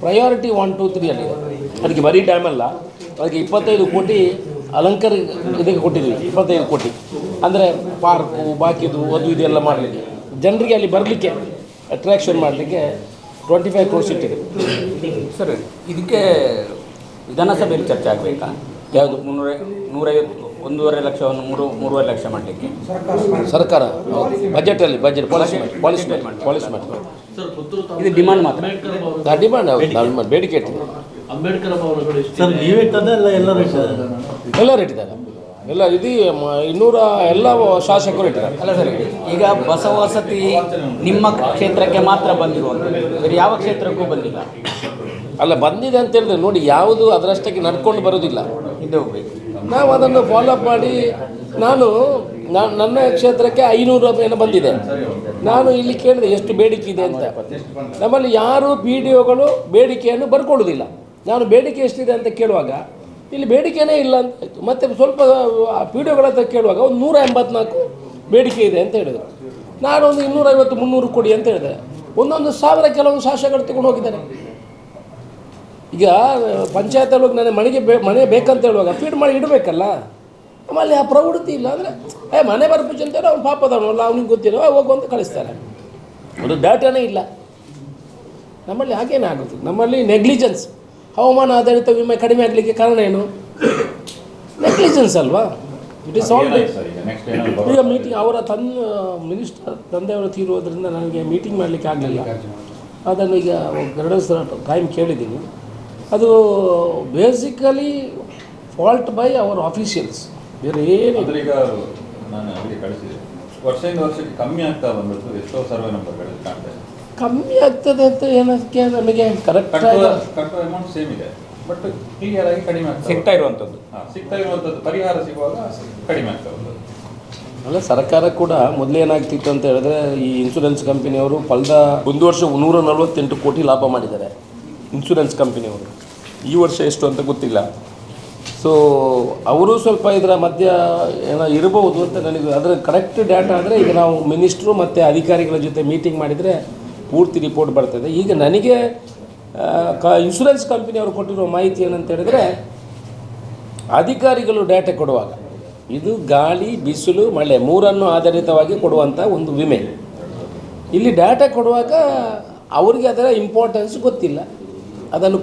ಪ್ರಯಾರಿಟಿ 1, 2, 3 ಅಲ್ಲಿದೆ. ಅದಕ್ಕೆ ಬರೀ ಡ್ಯಾಮ್ ಅಲ್ಲ, ಅದಕ್ಕೆ 25 ಕೋಟಿ ಅಲಂಕಾರ ಇದಕ್ಕೆ ಕೊಟ್ಟಿದ್ದೀವಿ. 25 ಕೋಟಿ ಅಂದರೆ ಪಾರ್ಕು, ಬಾಕಿದು ಅದು ಇದೆಲ್ಲ ಮಾಡಲಿಕ್ಕೆ, ಜನರಿಗೆ ಅಲ್ಲಿ ಬರಲಿಕ್ಕೆ ಅಟ್ರಾಕ್ಷನ್ ಮಾಡಲಿಕ್ಕೆ 25 ಕ್ರೋರ್ಸ್ ಇಟ್ಟಿದೆ. ಸರ್, ಇದಕ್ಕೆ ವಿಧಾನಸಭೆಯಲ್ಲಿ ಚರ್ಚೆ ಆಗಬೇಕಾ? ಯಾವುದು 150 1.5 ಲಕ್ಷವನ್ನು 3.5 ಲಕ್ಷ ಮಾಡಲಿಕ್ಕೆ ಸರ್ಕಾರ ಬಜೆಟಲ್ಲಿ ಪಾಲಿಸ್ ಮಾಡಿ ಸರ್, ಪುತ್ತೂರು ಇದು ಡಿಮಾಂಡ್ ಮಾತ್ರ. ಡಿಮಾಂಡ್ ಬೇಡಿಕೆ ಇಟ್ಟಿದೆ. ಅಂಬೇಡ್ಕರ್ ಭವನಗಳು ಎಷ್ಟು? ಸರ್, ನೀವೇ ಇಟ್ಟದ ಎಲ್ಲರೂ ಎಲ್ಲರೂ ಇಟ್ಟಿದ್ದಾರೆ. ಎಲ್ಲ ಇದು 200 ಎಲ್ಲ ಶಾಸಕರು ಇಟ್ಟಿದ್ದಾರೆ. ಅಲ್ಲ ಸರ್, ಈಗ ಹೊಸ ವಸತಿ ನಿಮ್ಮ ಕ್ಷೇತ್ರಕ್ಕೆ ಮಾತ್ರ ಬಂದಿರುವಂಥದ್ದು, ಬೇರೆ ಯಾವ ಕ್ಷೇತ್ರಕ್ಕೂ ಬಂದಿಲ್ಲ. ಅಲ್ಲ, ಬಂದಿದೆ ಅಂತ ಹೇಳಿದ್ರೆ ನೋಡಿ, ಯಾವುದು ಅದರಷ್ಟಕ್ಕೆ ನಡ್ಕೊಂಡು ಬರೋದಿಲ್ಲ. ಹಿಂದೆ ಹೋಗ್ಬೇಕು. ನಾವು ಅದನ್ನು ಫಾಲೋಅಪ್ ಮಾಡಿ ನನ್ನ ಕ್ಷೇತ್ರಕ್ಕೆ 500 ಏನೋ ಬಂದಿದೆ. ನಾನು ಇಲ್ಲಿ ಕೇಳಿದೆ ಎಷ್ಟು ಬೇಡಿಕೆ ಇದೆ ಅಂತ. ನಮ್ಮಲ್ಲಿ ಯಾರು PDOಗಳು ಬೇಡಿಕೆಯನ್ನು ಬರ್ಕೊಳ್ಳೋದಿಲ್ಲ. ನಾನು ಬೇಡಿಕೆ ಎಷ್ಟಿದೆ ಅಂತ ಕೇಳುವಾಗ ಇಲ್ಲಿ ಬೇಡಿಕೆನೇ ಇಲ್ಲ ಅಂತ ಆಯಿತು. ಮತ್ತು ಸ್ವಲ್ಪ PDOಗಳ ಹತ್ರ ಕೇಳುವಾಗ ಒಂದು 184 ಬೇಡಿಕೆ ಇದೆ ಅಂತ ಹೇಳಿದರು. ನಾನು ಒಂದು 250, 300 ಕೊಡಿ ಅಂತ ಹೇಳಿದೆ. 1,000 ಕೆಲವು ಶಾಸಕರು ತಗೊಂಡು ಹೋಗಿದ್ದಾರೆ. ಈಗ ಪಂಚಾಯತಲ್ಲಿ ಹೋಗಿ ನನಗೆ ಮನೆ ಬೇಕಂತ ಹೇಳುವಾಗ ಫೀಡ್ ಮಾಡಿ ಇಡಬೇಕಲ್ಲ. ನಮ್ಮಲ್ಲಿ ಆ ಪ್ರವೃತ್ತಿ ಇಲ್ಲ. ಅಂದರೆ ಮನೆ ಬರ್ಪೂಜೆ ಅಂತೇಳಿ ಅವ್ನು ಪಾಪದವನಲ್ಲ, ಅವ್ನಿಗೆ ಗೊತ್ತಿಲ್ಲ, ಹೋಗು ಅಂತ ಕಳಿಸ್ತಾರೆ. ಅದು ಡಾಟಾನೇ ಇಲ್ಲ ನಮ್ಮಲ್ಲಿ. ಹಾಗೇನೇ ಆಗುತ್ತೆ ನಮ್ಮಲ್ಲಿ. ನೆಗ್ಲಿಜೆನ್ಸ್, ಹವಾಮಾನ ಆಧಾರಿತ ವಿಮೆ ಕಡಿಮೆ ಆಗಲಿಕ್ಕೆ ಕಾರಣ ಏನು? ನೆಗ್ಲಿಜೆನ್ಸ್ ಅಲ್ವಾ? It is all. ಈಗ ಮೀಟಿಂಗ್ ಅವರ ತಂದೆಯವರು ತೀರುವುದರಿಂದ ನನಗೆ ಮೀಟಿಂಗ್ ಮಾಡಲಿಕ್ಕೆ ಆಗಲಿಲ್ಲ. ಅದನ್ನು ಈಗ 2 ಸಲ ಟೈಮ್ ಕೇಳಿದ್ದೀನಿ. ಅದು basically fault by our officials, ಬೇರೆ ಏನಿಲ್ಲ. ಈಗ ನಾನು ಅವರಿಗೆ ಕಳಿಸಿದೆ, ವರ್ಷದಿಂದ ವರ್ಷಕ್ಕೆ ಕಮ್ಮಿ ಆಗ್ತಾ ಬಂದದ್ದು ಎಷ್ಟೋ ಸರ್ವೆ ನಂಬರ್ಗಳಲ್ಲಿ ಕಾಣ್ತಾ ಇದೆ. ಕಮ್ಮಿ ಆಗ್ತದೆ ಅಂತ ಏನಕ್ಕೆ ನಮಗೆ ಕರೆಕ್ಟ್ ಕಟ್ಟುವ ಅಮೌಂಟ್ ಸೇಮ್ ಇದೆ. ಬಟ್ ಕ್ಲಿಯರ್ ಆಗಿ ಕಡಿಮೆ ಆಗ್ತಾ ಸಿಗ್ತಾ ಇರುವಂಥದ್ದು. ಸಿಗ್ತಾ ಇರುವಂಥದ್ದು ಪರಿಹಾರ ಸಿಗುವಾಗ ಕಡಿಮೆ ಆಗ್ತಾ ಹೋಗ್ತದೆ. ಅಲ್ಲ, ಸರ್ಕಾರ ಕೂಡ ಮೊದಲೇನಾಗ್ತಿತ್ತು ಅಂತ ಹೇಳಿದ್ರೆ ಈ ಇನ್ಶೂರೆನ್ಸ್ ಕಂಪನಿಯವರು ಕಳೆದ ಒಂದು ವರ್ಷ 148 ಕೋಟಿ ಲಾಭ ಮಾಡಿದ್ದಾರೆ ಇನ್ಶೂರೆನ್ಸ್ ಕಂಪನಿಯವರು. ಈ ವರ್ಷ ಎಷ್ಟು ಅಂತ ಗೊತ್ತಿಲ್ಲ. ಸೊ ಅವರು ಸ್ವಲ್ಪ ಇದರ ಮಧ್ಯ ಏನೋ ಇರಬಹುದು ಅಂತ ನನಗೆ ಅದರ ಕರೆಕ್ಟ್ ಡೇಟಾ ಆದರೆ ಈಗ ನಾವು ಮಿನಿಸ್ಟ್ರು ಮತ್ತು ಅಧಿಕಾರಿಗಳ ಜೊತೆ ಮೀಟಿಂಗ್ ಮಾಡಿದರೆ ಪೂರ್ತಿ ರಿಪೋರ್ಟ್ ಬರ್ತದೆ. ಈಗ ನನಗೆ ಇನ್ಶೂರೆನ್ಸ್ ಕಂಪನಿಯವರು ಕೊಟ್ಟಿರೋ ಮಾಹಿತಿ ಏನಂತ ಹೇಳಿದರೆ, ಅಧಿಕಾರಿಗಳು ಡೇಟಾ ಕೊಡುವಾಗ ಇದು ಗಾಳಿ, ಬಿಸಿಲು, ಮಳೆ ಮೂರನ್ನು ಆಧಾರಿತವಾಗಿ ಕೊಡುವಂಥ ಒಂದು ವಿಮೆ. ಇಲ್ಲಿ ಡೇಟಾ ಕೊಡುವಾಗ ಅವರಿಗೆ ಅದರ ಇಂಪಾರ್ಟೆನ್ಸ್ ಗೊತ್ತಿಲ್ಲ. ಅದನ್ನು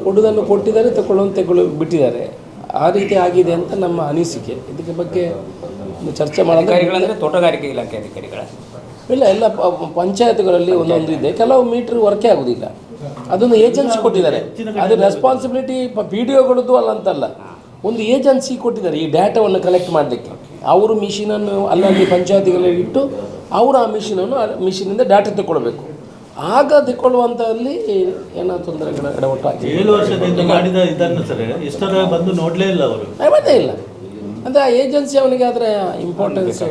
ಕೊಟ್ಟಿದ್ದಾರೆ, ತಗೊಳ್ಳೋ ಬಿಟ್ಟಿದ್ದಾರೆ. ಆ ರೀತಿ ಆಗಿದೆ ಅಂತ ನಮ್ಮ ಅನಿಸಿಕೆ. ಇದಕ್ಕೆ ಬಗ್ಗೆ ಒಂದು ಚರ್ಚೆ ಅಧಿಕಾರಿಗಳಂದರೆ ತೋಟಗಾರಿಕೆ ಇಲಾಖೆ ಅಧಿಕಾರಿಗಳ ಎಲ್ಲ ಪಂಚಾಯತ್ಗಳಲ್ಲಿ ಒಂದೊಂದು ಇದೆ. ಕೆಲವು ಮೀಟ್ರ್ ವರ್ಕೇ ಆಗೋದಿಲ್ಲ. ಅದೊಂದು ಏಜೆನ್ಸಿ ಕೊಟ್ಟಿದ್ದಾರೆ. ಅದು ರೆಸ್ಪಾನ್ಸಿಬಿಲಿಟಿ PDOಗಳದ್ದು ಅಲ್ಲ ಅಂತಲ್ಲ, ಒಂದು ಏಜೆನ್ಸಿ ಕೊಟ್ಟಿದ್ದಾರೆ ಈ ಡೇಟಾವನ್ನು ಕಲೆಕ್ಟ್ ಮಾಡಲಿಕ್ಕೆ. ಅವರು ಮಿಷಿನನ್ನು ಅಲ್ಲಲ್ಲಿ ಪಂಚಾಯತಿಗಳಲ್ಲಿ ಇಟ್ಟು ಅವರು ಆ ಮಿಷಿನಿಂದ ಡೇಟಾ ತಗೊಳ್ಬೇಕು. ಆಗ ತಗೊಳ್ಳುವಂಥಲ್ಲಿ ಏನೋ ತೊಂದರೆಗಳ ಎಡವಟ್ಟಾಗಿ 7 ವರ್ಷದಿಂದ ಮಾಡಿದ ಇದನ್ನು ಸರ್ ಎಷ್ಟರ ಬಂದು ನೋಡಲೇ ಇಲ್ಲ ಅವರು. ಮತ್ತೆ ಇಲ್ಲ ಅಂದರೆ ಆ ಏಜೆನ್ಸಿ ಅವನಿಗೆ ಅದರ ಇಂಪಾರ್ಟೆನ್ಸ್.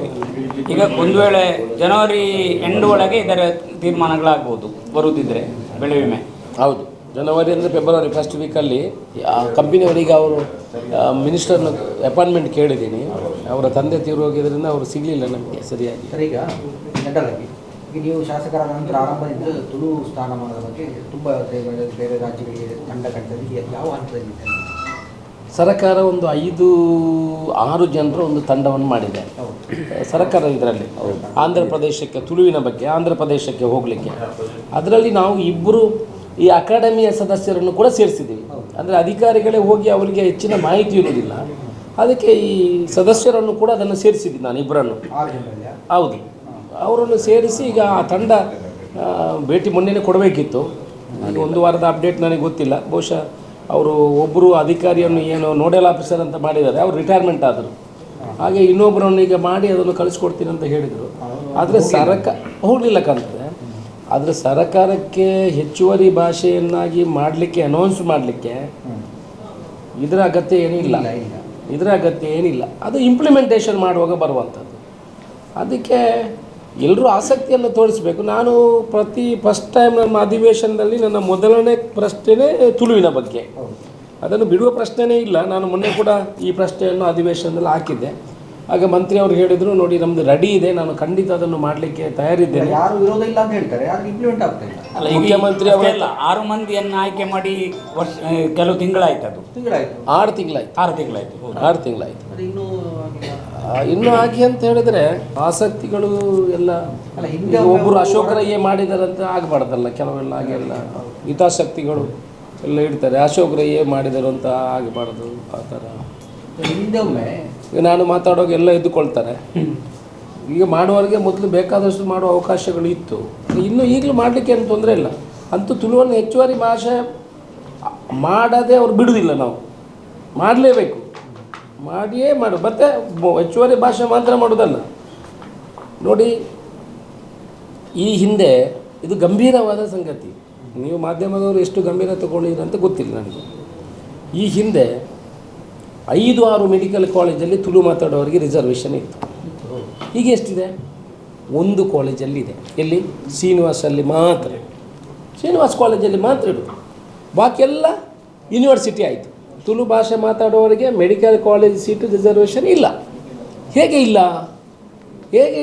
ಈಗ ಒಂದು ವೇಳೆ ಜನವರಿ ಎಂಡ್ ಒಳಗೆ ಇದರ ತೀರ್ಮಾನಗಳಾಗ್ಬೋದು ಬರುವುದಿದ್ರೆ ಬೆಳೆ ವಿಮೆ. ಹೌದು, ಜನವರಿ ಅಂದರೆ ಫೆಬ್ರವರಿ ಫಸ್ಟ್ ವೀಕಲ್ಲಿ ಆ ಕಂಪನಿಯವರಿಗೆ ಅವರು ಮಿನಿಸ್ಟರ್ನ ಅಪಾಯಿಂಟ್ಮೆಂಟ್ ಕೇಳಿದ್ದೀನಿ. ಅವರ ತಂದೆ ತೀರು ಹೋಗಿದ್ದರಿಂದ ಅವರು ಸಿಗಲಿಲ್ಲ ನಮಗೆ ಸರಿಯಾಗಿ. ಸರ್, ಈಗ ಜನರಲ್ ಆಗಿ ಈಗ ನೀವು ಶಾಸಕರಾದ ನಂತರ ಆರಂಭದಿಂದ ತುಳು ಸ್ಥಾನಮಾನದ ಬಗ್ಗೆ ತುಂಬ ಬೇರೆ ರಾಜ್ಯಗಳಿಗೆ ತಂಡ ಕಟ್ಟಿದಲ್ಲಿ ಯಾವ ಹಂತದಲ್ಲಿದೆ? ಸರ್ಕಾರ ಒಂದು 5-6 ಜನರ ಒಂದು ತಂಡವನ್ನು ಮಾಡಿದೆ ಸರ್ಕಾರ ಇದರಲ್ಲಿ. ಆಂಧ್ರ ಪ್ರದೇಶಕ್ಕೆ, ತುಳುವಿನ ಬಗ್ಗೆ ಆಂಧ್ರ ಪ್ರದೇಶಕ್ಕೆ ಹೋಗಲಿಕ್ಕೆ. ಅದರಲ್ಲಿ ನಾವು 2 ಈ ಅಕಾಡೆಮಿಯ ಸದಸ್ಯರನ್ನು ಕೂಡ ಸೇರಿಸಿದ್ದೀವಿ. ಅಂದರೆ ಅಧಿಕಾರಿಗಳೇ ಹೋಗಿ ಅವರಿಗೆ ಹೆಚ್ಚಿನ ಮಾಹಿತಿ ಇರುವುದಿಲ್ಲ. ಅದಕ್ಕೆ ಈ ಸದಸ್ಯರನ್ನು ಕೂಡ ಅದನ್ನು ಸೇರಿಸಿದ್ದೀನಿ ನಾನು 2. ಹೌದು, ಅವರನ್ನು ಸೇರಿಸಿ ಈಗ ಆ ತಂಡ ಭೇಟಿ ಮೊನ್ನೆನೇ ಕೊಡಬೇಕಿತ್ತು. ಈಗ 1 ವಾರದ ಅಪ್ಡೇಟ್ ನನಗೆ ಗೊತ್ತಿಲ್ಲ. ಬಹುಶಃ ಅವರು ಒಬ್ಬರು ಅಧಿಕಾರಿಯನ್ನು ಏನು ನೋಡೆಲ್ ಆಫೀಸರ್ ಅಂತ ಮಾಡಿದ್ದಾರೆ, ಅವರು ರಿಟೈರ್ಮೆಂಟ್ ಆದರು. ಹಾಗೆ ಇನ್ನೊಬ್ಬರನ್ನು ಈಗ ಮಾಡಿ ಅದನ್ನು ಕಳಿಸ್ಕೊಡ್ತೀನಿ ಅಂತ ಹೇಳಿದರು. ಆದರೆ ಹೋಗಲಿಲ್ಲ ಕಾಣ್ತದೆ. ಆದರೆ ಸರ್ಕಾರಕ್ಕೆ ಹೆಚ್ಚುವರಿ ಭಾಷೆಯನ್ನಾಗಿ ಮಾಡಲಿಕ್ಕೆ, ಅನೌನ್ಸ್ ಮಾಡಲಿಕ್ಕೆ ಇದರ ಅಗತ್ಯ ಏನಿಲ್ಲ. ಅದು ಇಂಪ್ಲಿಮೆಂಟೇಷನ್ ಮಾಡುವಾಗ ಬರುವಂಥದ್ದು. ಅದಕ್ಕೆ ಎಲ್ಲರೂ ಆಸಕ್ತಿಯನ್ನು ತೋರಿಸಬೇಕು. ನಾನು ಫಸ್ಟ್ ಟೈಮ್ ನಮ್ಮ ಅಧಿವೇಶನದಲ್ಲಿ ನನ್ನ ಮೊದಲನೇ ಪ್ರಶ್ನೆ ತುಳುವಿನ ಬಗ್ಗೆ. ಅದನ್ನು ಬಿಡುವ ಪ್ರಶ್ನೆಯೇ ಇಲ್ಲ. ನಾನು ಮೊನ್ನೆ ಕೂಡ ಈ ಪ್ರಶ್ನೆಯನ್ನು ಅಧಿವೇಶನದಲ್ಲಿ ಹಾಕಿದ್ದೆ. ಆಗ ಮಂತ್ರಿ ಅವರು ಹೇಳಿದರು, ನೋಡಿ ನಮ್ಮದು ರೆಡಿ ಇದೆ, ನಾನು ಖಂಡಿತ ಅದನ್ನು ಮಾಡಲಿಕ್ಕೆ ತಯಾರಿದ್ದೇನೆ. ಯಾರು ವಿರೋಧ ಇಲ್ಲ ಅಂತ ಹೇಳ್ತಾರೆ, ಯಾರು ಇಂಪ್ಲಿಮೆಂಟ್ ಆಗ್ತಾ ಇಲ್ಲ. ಅಲ್ಲ, ಮುಖ್ಯಮಂತ್ರಿ ಅವರೆಲ್ಲ 6 ಮಂದಿಯನ್ನು ಆಯ್ಕೆ ಮಾಡಿ ಕೆಲವು ತಿಂಗಳಾಯ್ತು. ಅದು ತಿಂಗಳಾಯ್ತು, 6 ತಿಂಗಳಾಯ್ತು. 6 ತಿಂಗಳಾಯ್ತು. ಅದು ಇನ್ನೂ ಹಾಗೆ ಅಂತ ಹೇಳಿದರೆ ಆಸಕ್ತಿಗಳು ಎಲ್ಲ ಈಗ ಒಬ್ಬರು ಅಶೋಕ ರಯ್ಯ ಮಾಡಿದಾರಂತ ಆಗಬಾರ್ದಲ್ಲ. ಕೆಲವೆಲ್ಲ ಹಾಗೆಲ್ಲ ಹಿತಾಸಕ್ತಿಗಳು ಎಲ್ಲ ಇಡ್ತಾರೆ. ಅಶೋಕ ರಯ್ಯ ಮಾಡಿದರು ಅಂತ ಆಗಬಾರ್ದು. ಆ ಥರ ಹಿಂದೆ ಒಮ್ಮೆ ಈಗ ನಾನು ಮಾತಾಡುವಾಗ ಎಲ್ಲ ಎದ್ದುಕೊಳ್ತಾರೆ. ಈಗ ಮಾಡುವವರಿಗೆ ಮೊದಲು ಬೇಕಾದಷ್ಟು ಮಾಡುವ ಅವಕಾಶಗಳು ಇತ್ತು. ಈಗಲೂ ಮಾಡಲಿಕ್ಕೆ ಏನು ತೊಂದರೆ ಇಲ್ಲ. ಅಂತೂ ತುಳುವನ್ನು ಹೆಚ್ಚುವರಿ ಭಾಷೆ ಮಾಡದೆ ಅವ್ರು ಬಿಡುವುದಿಲ್ಲ. ನಾವು ಮಾಡಲೇಬೇಕು, ಮಾಡಿಯೇ ಮತ್ತು ಹೆಚ್ಚುವರಿ ಭಾಷೆ ಮಾತ್ರ ಮಾಡೋದಲ್ಲ. ನೋಡಿ, ಈ ಹಿಂದೆ ಇದು ಗಂಭೀರವಾದ ಸಂಗತಿ. ನೀವು ಮಾಧ್ಯಮದವರು ಎಷ್ಟು ಗಂಭೀರ ತಗೊಂಡಿದ್ದೀರ ಅಂತ ಗೊತ್ತಿಲ್ಲ ನನಗೆ. ಈ ಹಿಂದೆ 5-6 ಮೆಡಿಕಲ್ ಕಾಲೇಜಲ್ಲಿ ತುಳು ಮಾತಾಡೋರಿಗೆ ರಿಸರ್ವೇಷನ್ ಇತ್ತು. ಈಗ ಎಷ್ಟಿದೆ? 1 ಕಾಲೇಜಲ್ಲಿದೆ. ಎಲ್ಲಿ? ಶ್ರೀನಿವಾಸಲ್ಲಿ ಮಾತ್ರ. ಶ್ರೀನಿವಾಸ ಕಾಲೇಜಲ್ಲಿ ಮಾತ್ರ ಇರೋದು. ಬಾಕಿ ಎಲ್ಲ ಯೂನಿವರ್ಸಿಟಿ ಆಯಿತು. ತುಳು ಭಾಷೆ ಮಾತಾಡೋರಿಗೆ ಮೆಡಿಕಲ್ ಕಾಲೇಜ್ ಸೀಟು ರಿಸರ್ವೇಷನ್ ಇಲ್ಲ. ಹೇಗೆ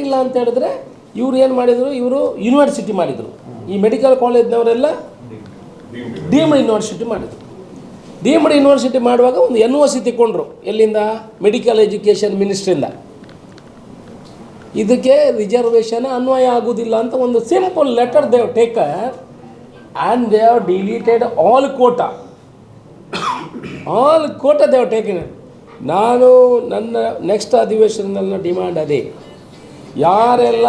ಇಲ್ಲ ಅಂತ ಹೇಳಿದ್ರೆ, ಇವರು ಏನು ಮಾಡಿದರು? ಇವರು ಯೂನಿವರ್ಸಿಟಿ ಮಾಡಿದರು. ಈ ಮೆಡಿಕಲ್ ಕಾಲೇಜ್ನವರೆಲ್ಲ ಡೀಮ್ಡ್ ಯೂನಿವರ್ಸಿಟಿ ಮಾಡಿದರು. ಡೀಮ್ಡ್ ಯೂನಿವರ್ಸಿಟಿ ಮಾಡುವಾಗ ಒಂದು NOC ತಗೊಂಡ್ರು. ಎಲ್ಲಿಂದ? ಮೆಡಿಕಲ್ ಎಜುಕೇಷನ್ ಮಿನಿಸ್ಟ್ರಿಂದ. ಇದಕ್ಕೆ ರಿಸರ್ವೇಷನ್ ಅನ್ವಯ ಆಗೋದಿಲ್ಲ ಅಂತ ಒಂದು simple letter they have taken and they have deleted all quota they have taken. ನಾನು ನನ್ನ ನೆಕ್ಸ್ಟ್ ಅಧಿವೇಶನದಲ್ಲಿ ಡಿಮ್ಯಾಂಡ್ ಅದೇ. ಯಾರೆಲ್ಲ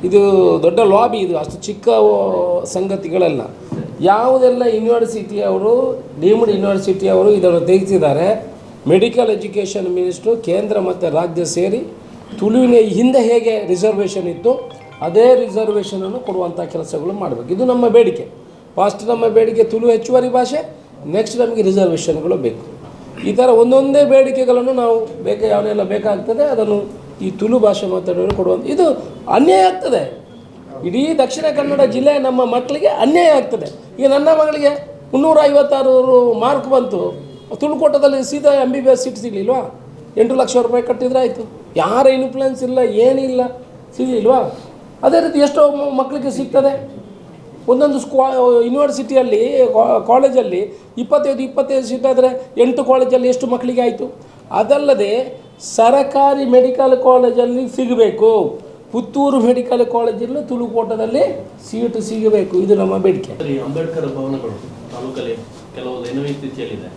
ಇದು ದೊಡ್ಡ ಲಾಬಿ, ಇದು ಅಷ್ಟು ಚಿಕ್ಕ ಸಂಗತಿಗಳೆಲ್ಲ, ಯಾವುದೆಲ್ಲ ಯೂನಿವರ್ಸಿಟಿಯವರು, ಡೀಮ್ಡ್ ಯೂನಿವರ್ಸಿಟಿಯವರು ಇದನ್ನು ತೆಗೆಸಿದ್ದಾರೆ, ಮೆಡಿಕಲ್ ಎಜುಕೇಷನ್ ಮಿನಿಸ್ಟ್ರು ಕೇಂದ್ರ ಮತ್ತು ರಾಜ್ಯ ಸೇರಿ ತುಳುವಿನ ಹಿಂದೆ ಹೇಗೆ ರಿಸರ್ವೇಷನ್ ಇತ್ತು ಅದೇ ರಿಸರ್ವೇಷನನ್ನು ಕೊಡುವಂಥ ಕೆಲಸಗಳು ಮಾಡಬೇಕು. ಇದು ನಮ್ಮ ಬೇಡಿಕೆ. ಫಸ್ಟ್ ನಮ್ಮ ಬೇಡಿಕೆ ತುಳು ಹೆಚ್ಚುವರಿ ಭಾಷೆ, ನೆಕ್ಸ್ಟ್ ನಮಗೆ ರಿಸರ್ವೇಷನ್ಗಳು ಬೇಕು. ಈ ಥರ ಒಂದೊಂದೇ ಬೇಡಿಕೆಗಳನ್ನು ನಾವು ಯಾವೆಲ್ಲ ಬೇಕಾಗ್ತದೆ ಅದನ್ನು ಈ ತುಳು ಭಾಷೆ ಮಾತಾಡೋರು ಕೊಡುವಂಥ ಇದು ಅನ್ಯಾಯ ಆಗ್ತದೆ. ಇಡೀ ದಕ್ಷಿಣ ಕನ್ನಡ ಜಿಲ್ಲೆ ನಮ್ಮ ಮಕ್ಕಳಿಗೆ ಅನ್ಯಾಯ ಆಗ್ತದೆ. ಈಗ ನನ್ನ ಮಗಳಿಗೆ 356 ಮಾರ್ಕ್ ಬಂತು, ತುಳುಕೋಟದಲ್ಲಿ ಸೀದಾ MBBS ಸೀಟ್ ಸಿಗಲಿಲ್ವಾ? 8 ಲಕ್ಷ ರೂಪಾಯಿ ಕಟ್ಟಿದ್ರೆ ಆಯಿತು. ಯಾರ ಇನ್ಫ್ಲುಯೆನ್ಸ್ ಇಲ್ಲ, ಏನಿಲ್ಲ, ಸಿಗಲಿಲ್ವಾ? ಅದೇ ರೀತಿ ಎಷ್ಟೋ ಮಕ್ಕಳಿಗೆ ಸಿಗ್ತದೆ. ಒಂದೊಂದು ಯೂನಿವರ್ಸಿಟಿಯಲ್ಲಿ ಕಾಲೇಜಲ್ಲಿ 25 ಸೀಟ್ ಆದರೆ 8 ಕಾಲೇಜಲ್ಲಿ ಎಷ್ಟು ಮಕ್ಕಳಿಗೆ ಆಯಿತು? ಅದಲ್ಲದೆ ಸರಕಾರಿ ಮೆಡಿಕಲ್ ಕಾಲೇಜಲ್ಲಿ ಸಿಗಬೇಕು, ಪುತ್ತೂರು ಮೆಡಿಕಲ್ ಕಾಲೇಜಲ್ಲೂ ತುಳುಕೋಟದಲ್ಲಿ ಸೀಟ್ ಸಿಗಬೇಕು. ಇದು ನಮ್ಮ ಬೇಡಿಕೆ. ಅಂಬೇಡ್ಕರ್ ಭವನಗಳು ತಾಲೂಕಲ್ಲಿ ಕೆಲವು ದೈನಂದಿನ ಸ್ಥಿತಿಯಲ್ಲಿದೆ.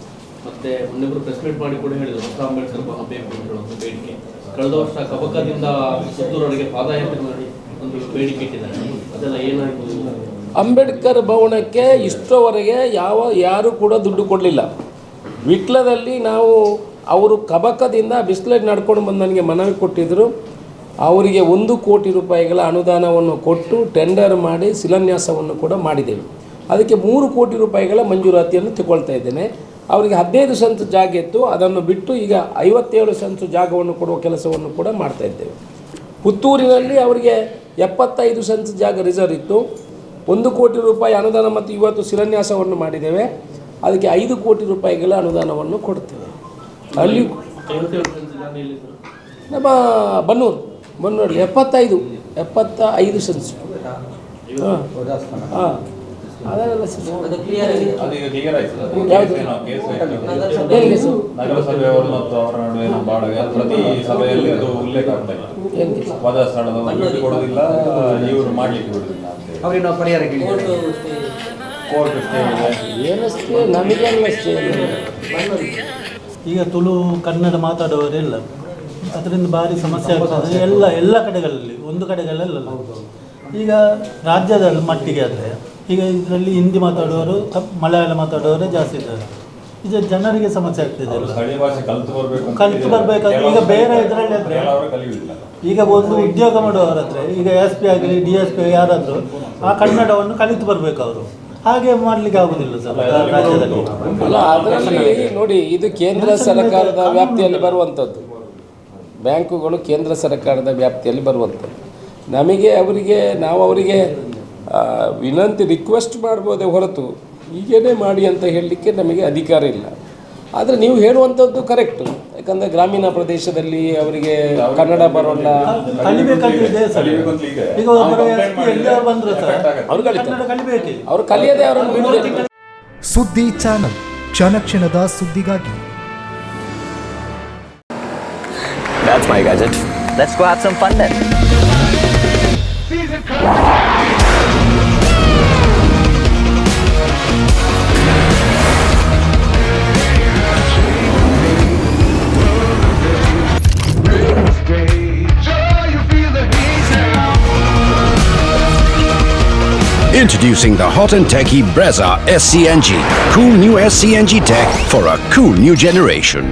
ಮತ್ತೆ ಮೊನ್ನೆಬ್ರು ಪ್ರೆಸ್ ಮೀಟ್ ಮಾಡಿ ಕೂಡ ಹೇಳಿದರು ಹೊಸ ಅಂಬೇಡ್ಕರ್ ಭವನ ಬೇಕು ಅಂತ ಹೇಳುವಂಥ ಬೇಡಿಕೆ. ಕಳೆದ ವರ್ಷ ಕಬಕದಿಂದ ಪುತ್ತೂರವರೆಗೆ ಪಾದಯಾತ್ರೆ ಮಾಡಿ ಒಂದು ಬೇಡಿಕೆ ಇಟ್ಟಿದ್ದಾರೆ. ಅದೆಲ್ಲ ಏನಾಯಿತು? ಅಂಬೇಡ್ಕರ್ ಭವನಕ್ಕೆ ಇಷ್ಟರವರೆಗೆ ಯಾರೂ ಕೂಡ ದುಡ್ಡು ಕೊಡಲಿಲ್ಲ. ವಿಟ್ಲದಲ್ಲಿ ನಾವು ಅವರು ಕಬಕದಿಂದ ಬಿಸ್ಲೆಟ್ ನಡ್ಕೊಂಡು ಬಂದು ನನಗೆ ಮನವಿ ಕೊಟ್ಟಿದ್ದರು. ಅವರಿಗೆ 1 ಕೋಟಿ ರೂಪಾಯಿಗಳ ಅನುದಾನವನ್ನು ಕೊಟ್ಟು ಟೆಂಡರ್ ಮಾಡಿ ಶಿಲಾನ್ಯಾಸವನ್ನು ಕೂಡ ಮಾಡಿದ್ದೇವೆ. ಅದಕ್ಕೆ 3 ಕೋಟಿ ರೂಪಾಯಿಗಳ ಮಂಜೂರಾತಿಯನ್ನು ತಗೊಳ್ತಾ ಇದ್ದೇನೆ. ಅವರಿಗೆ 15 ಸೆಂಟ್ಸ್ ಜಾಗ ಇತ್ತು, ಅದನ್ನು ಬಿಟ್ಟು ಈಗ 57 ಸೆಂಟ್ಸ್ ಜಾಗವನ್ನು ಕೊಡುವ ಕೆಲಸವನ್ನು ಕೂಡ ಮಾಡ್ತಾ ಇದ್ದೇವೆ. ಪುತ್ತೂರಿನಲ್ಲಿ ಅವರಿಗೆ 75 ಸೆಂಟ್ಸ್ ಜಾಗ ರಿಸರ್ವ್ ಇತ್ತು. 1 ಕೋಟಿ ರೂಪಾಯಿ ಅನುದಾನ ಮತ್ತು ಇವತ್ತು ಶಿಲಾನ್ಯಾಸವನ್ನು ಮಾಡಿದ್ದೇವೆ. ಅದಕ್ಕೆ 5 ಕೋಟಿ ರೂಪಾಯಿಗಳ ಅನುದಾನವನ್ನು ಕೊಡ್ತೇವೆ. ಅಲ್ಲಿ ನಮ್ಮ ಬನ್ನೂರು 75 ಸೆಂಟ್ಸ್. ಹಾಂ, ಅದೆಲ್ಲ ಅದೀಗ ಕ್ಲಿಯರ್ ಆಯ್ತು. ಯಾವುದು? ಏನಿದೆ ಸರ್? ನಗರಸಭೆಯವರು ಮತ್ತು ಅವರ ನಡುವೆ ಬಾಳವೆ ಪ್ರತಿ ಸಭೆಯಲ್ಲಿ ಅದು ಉಲ್ಲೇಖ ಆಗ್ತಾ ಇಲ್ಲ. ಪದ ಸ್ಥಳದವರು ಬಿಟ್ಟು ಕೊಡೋದಿಲ್ಲ, ಇವರು ಮಾಡ್ಲಿಕ್ಕೆ ಬಿಡೋದಿಲ್ಲ ಅಂತ ಅವ್ರಿಗೆ ನಾವು ಪರಿಹಾರ ಕೇಳಿದ್ದೇವೆ. ಕೋರ್ಟ್ ಏನಷ್ಟೇ ನಮಗೇನಷ್ಟೇ. ಈಗ ತುಳು ಕನ್ನಡ ಮಾತಾಡುವವರೆಲ್ಲ ಅದರಿಂದ ಭಾರಿ ಸಮಸ್ಯೆ ಆಗ್ತದೆ ಎಲ್ಲ ಕಡೆಗಳಲ್ಲಿ, ಒಂದು ಕಡೆಗಳಲ್ಲ. ಈಗ ರಾಜ್ಯದ ಮಟ್ಟಿಗೆ ಆದರೆ ಈಗ ಇದರಲ್ಲಿ ಹಿಂದಿ ಮಾತಾಡುವವರು ಮಲಯಾಳ ಮಾತಾಡುವವರೇ ಜಾಸ್ತಿ ಇದ್ದಾರೆ. ಇದು ಜನರಿಗೆ ಸಮಸ್ಯೆ ಆಗ್ತಿದೆ. ಸ್ಥಳೀಯ ಭಾಷೆ ಕಲಿತು ಬರಬೇಕಾದ್ರೆ ಈಗ ಬೇರೆ ಇದರಲ್ಲಿ ಆದರೆ ಈಗ ಒಂದು ಉದ್ಯೋಗ ಮಾಡುವವರ ಹತ್ರ ಈಗ SP ಆಗಲಿ DSP ಯಾರಾದರೂ ಆ ಕನ್ನಡವನ್ನು ಕಲಿತು ಬರಬೇಕು ಅವರು. ಹಾಗೆ ಮಾಡಲಿಕ್ಕೆ ಆಗುದಿಲ್ಲ ಸರ್ ರಾಜ್ಯದಲ್ಲಿ. ಅಲ್ಲ, ಅದರಲ್ಲಿ ನೋಡಿ, ಇದು ಕೇಂದ್ರ ಸರ್ಕಾರದ ವ್ಯಾಪ್ತಿಯಲ್ಲಿ ಬರುವಂಥದ್ದು. ಬ್ಯಾಂಕುಗಳು ಕೇಂದ್ರ ಸರ್ಕಾರದ ವ್ಯಾಪ್ತಿಯಲ್ಲಿ ಬರುವಂಥದ್ದು. ನಾವು ಅವರಿಗೆ ವಿನಂತಿ ರಿಕ್ವೆಸ್ಟ್ ಮಾಡ್ಬೋದೇ ಹೊರತು ಹೀಗೇ ಮಾಡಿ ಅಂತ ಹೇಳಲಿಕ್ಕೆ ನಮಗೆ ಅಧಿಕಾರ ಇಲ್ಲ. ಆದರೆ ನೀವು ಹೇಳುವಂಥದ್ದು ಕರೆಕ್ಟು. ಯಾಕಂದರೆ ಗ್ರಾಮೀಣ ಪ್ರದೇಶದಲ್ಲಿ ಅವರಿಗೆ ಕನ್ನಡ ಬರೋಲ್ಲ, ಕಲಿಬೇಕಂತಿದೆ ಸರ್. ಈಗ ಒಬ್ಬರು SP ಎಲ್ಲರೂ ಬಂದರು ಸರ್, ಅವ್ರು ಕಲಿತಾರೆ, ಕಲಿಬೇಕು. ಅವರು ಕಲಿಯದೆ ಅವರನ್ನು ಬಿಡಬೇಕು. ಸುದ್ದಿ ಚಾನಲ್, ಕ್ಷಣ ಕ್ಷಣದ ಸುದ್ದಿಗಾಗಿ. That's my gadget. Let's go have some fun then. Introducing the hot and techy Brezza SCNG. Cool new SCNG tech for a cool new generation.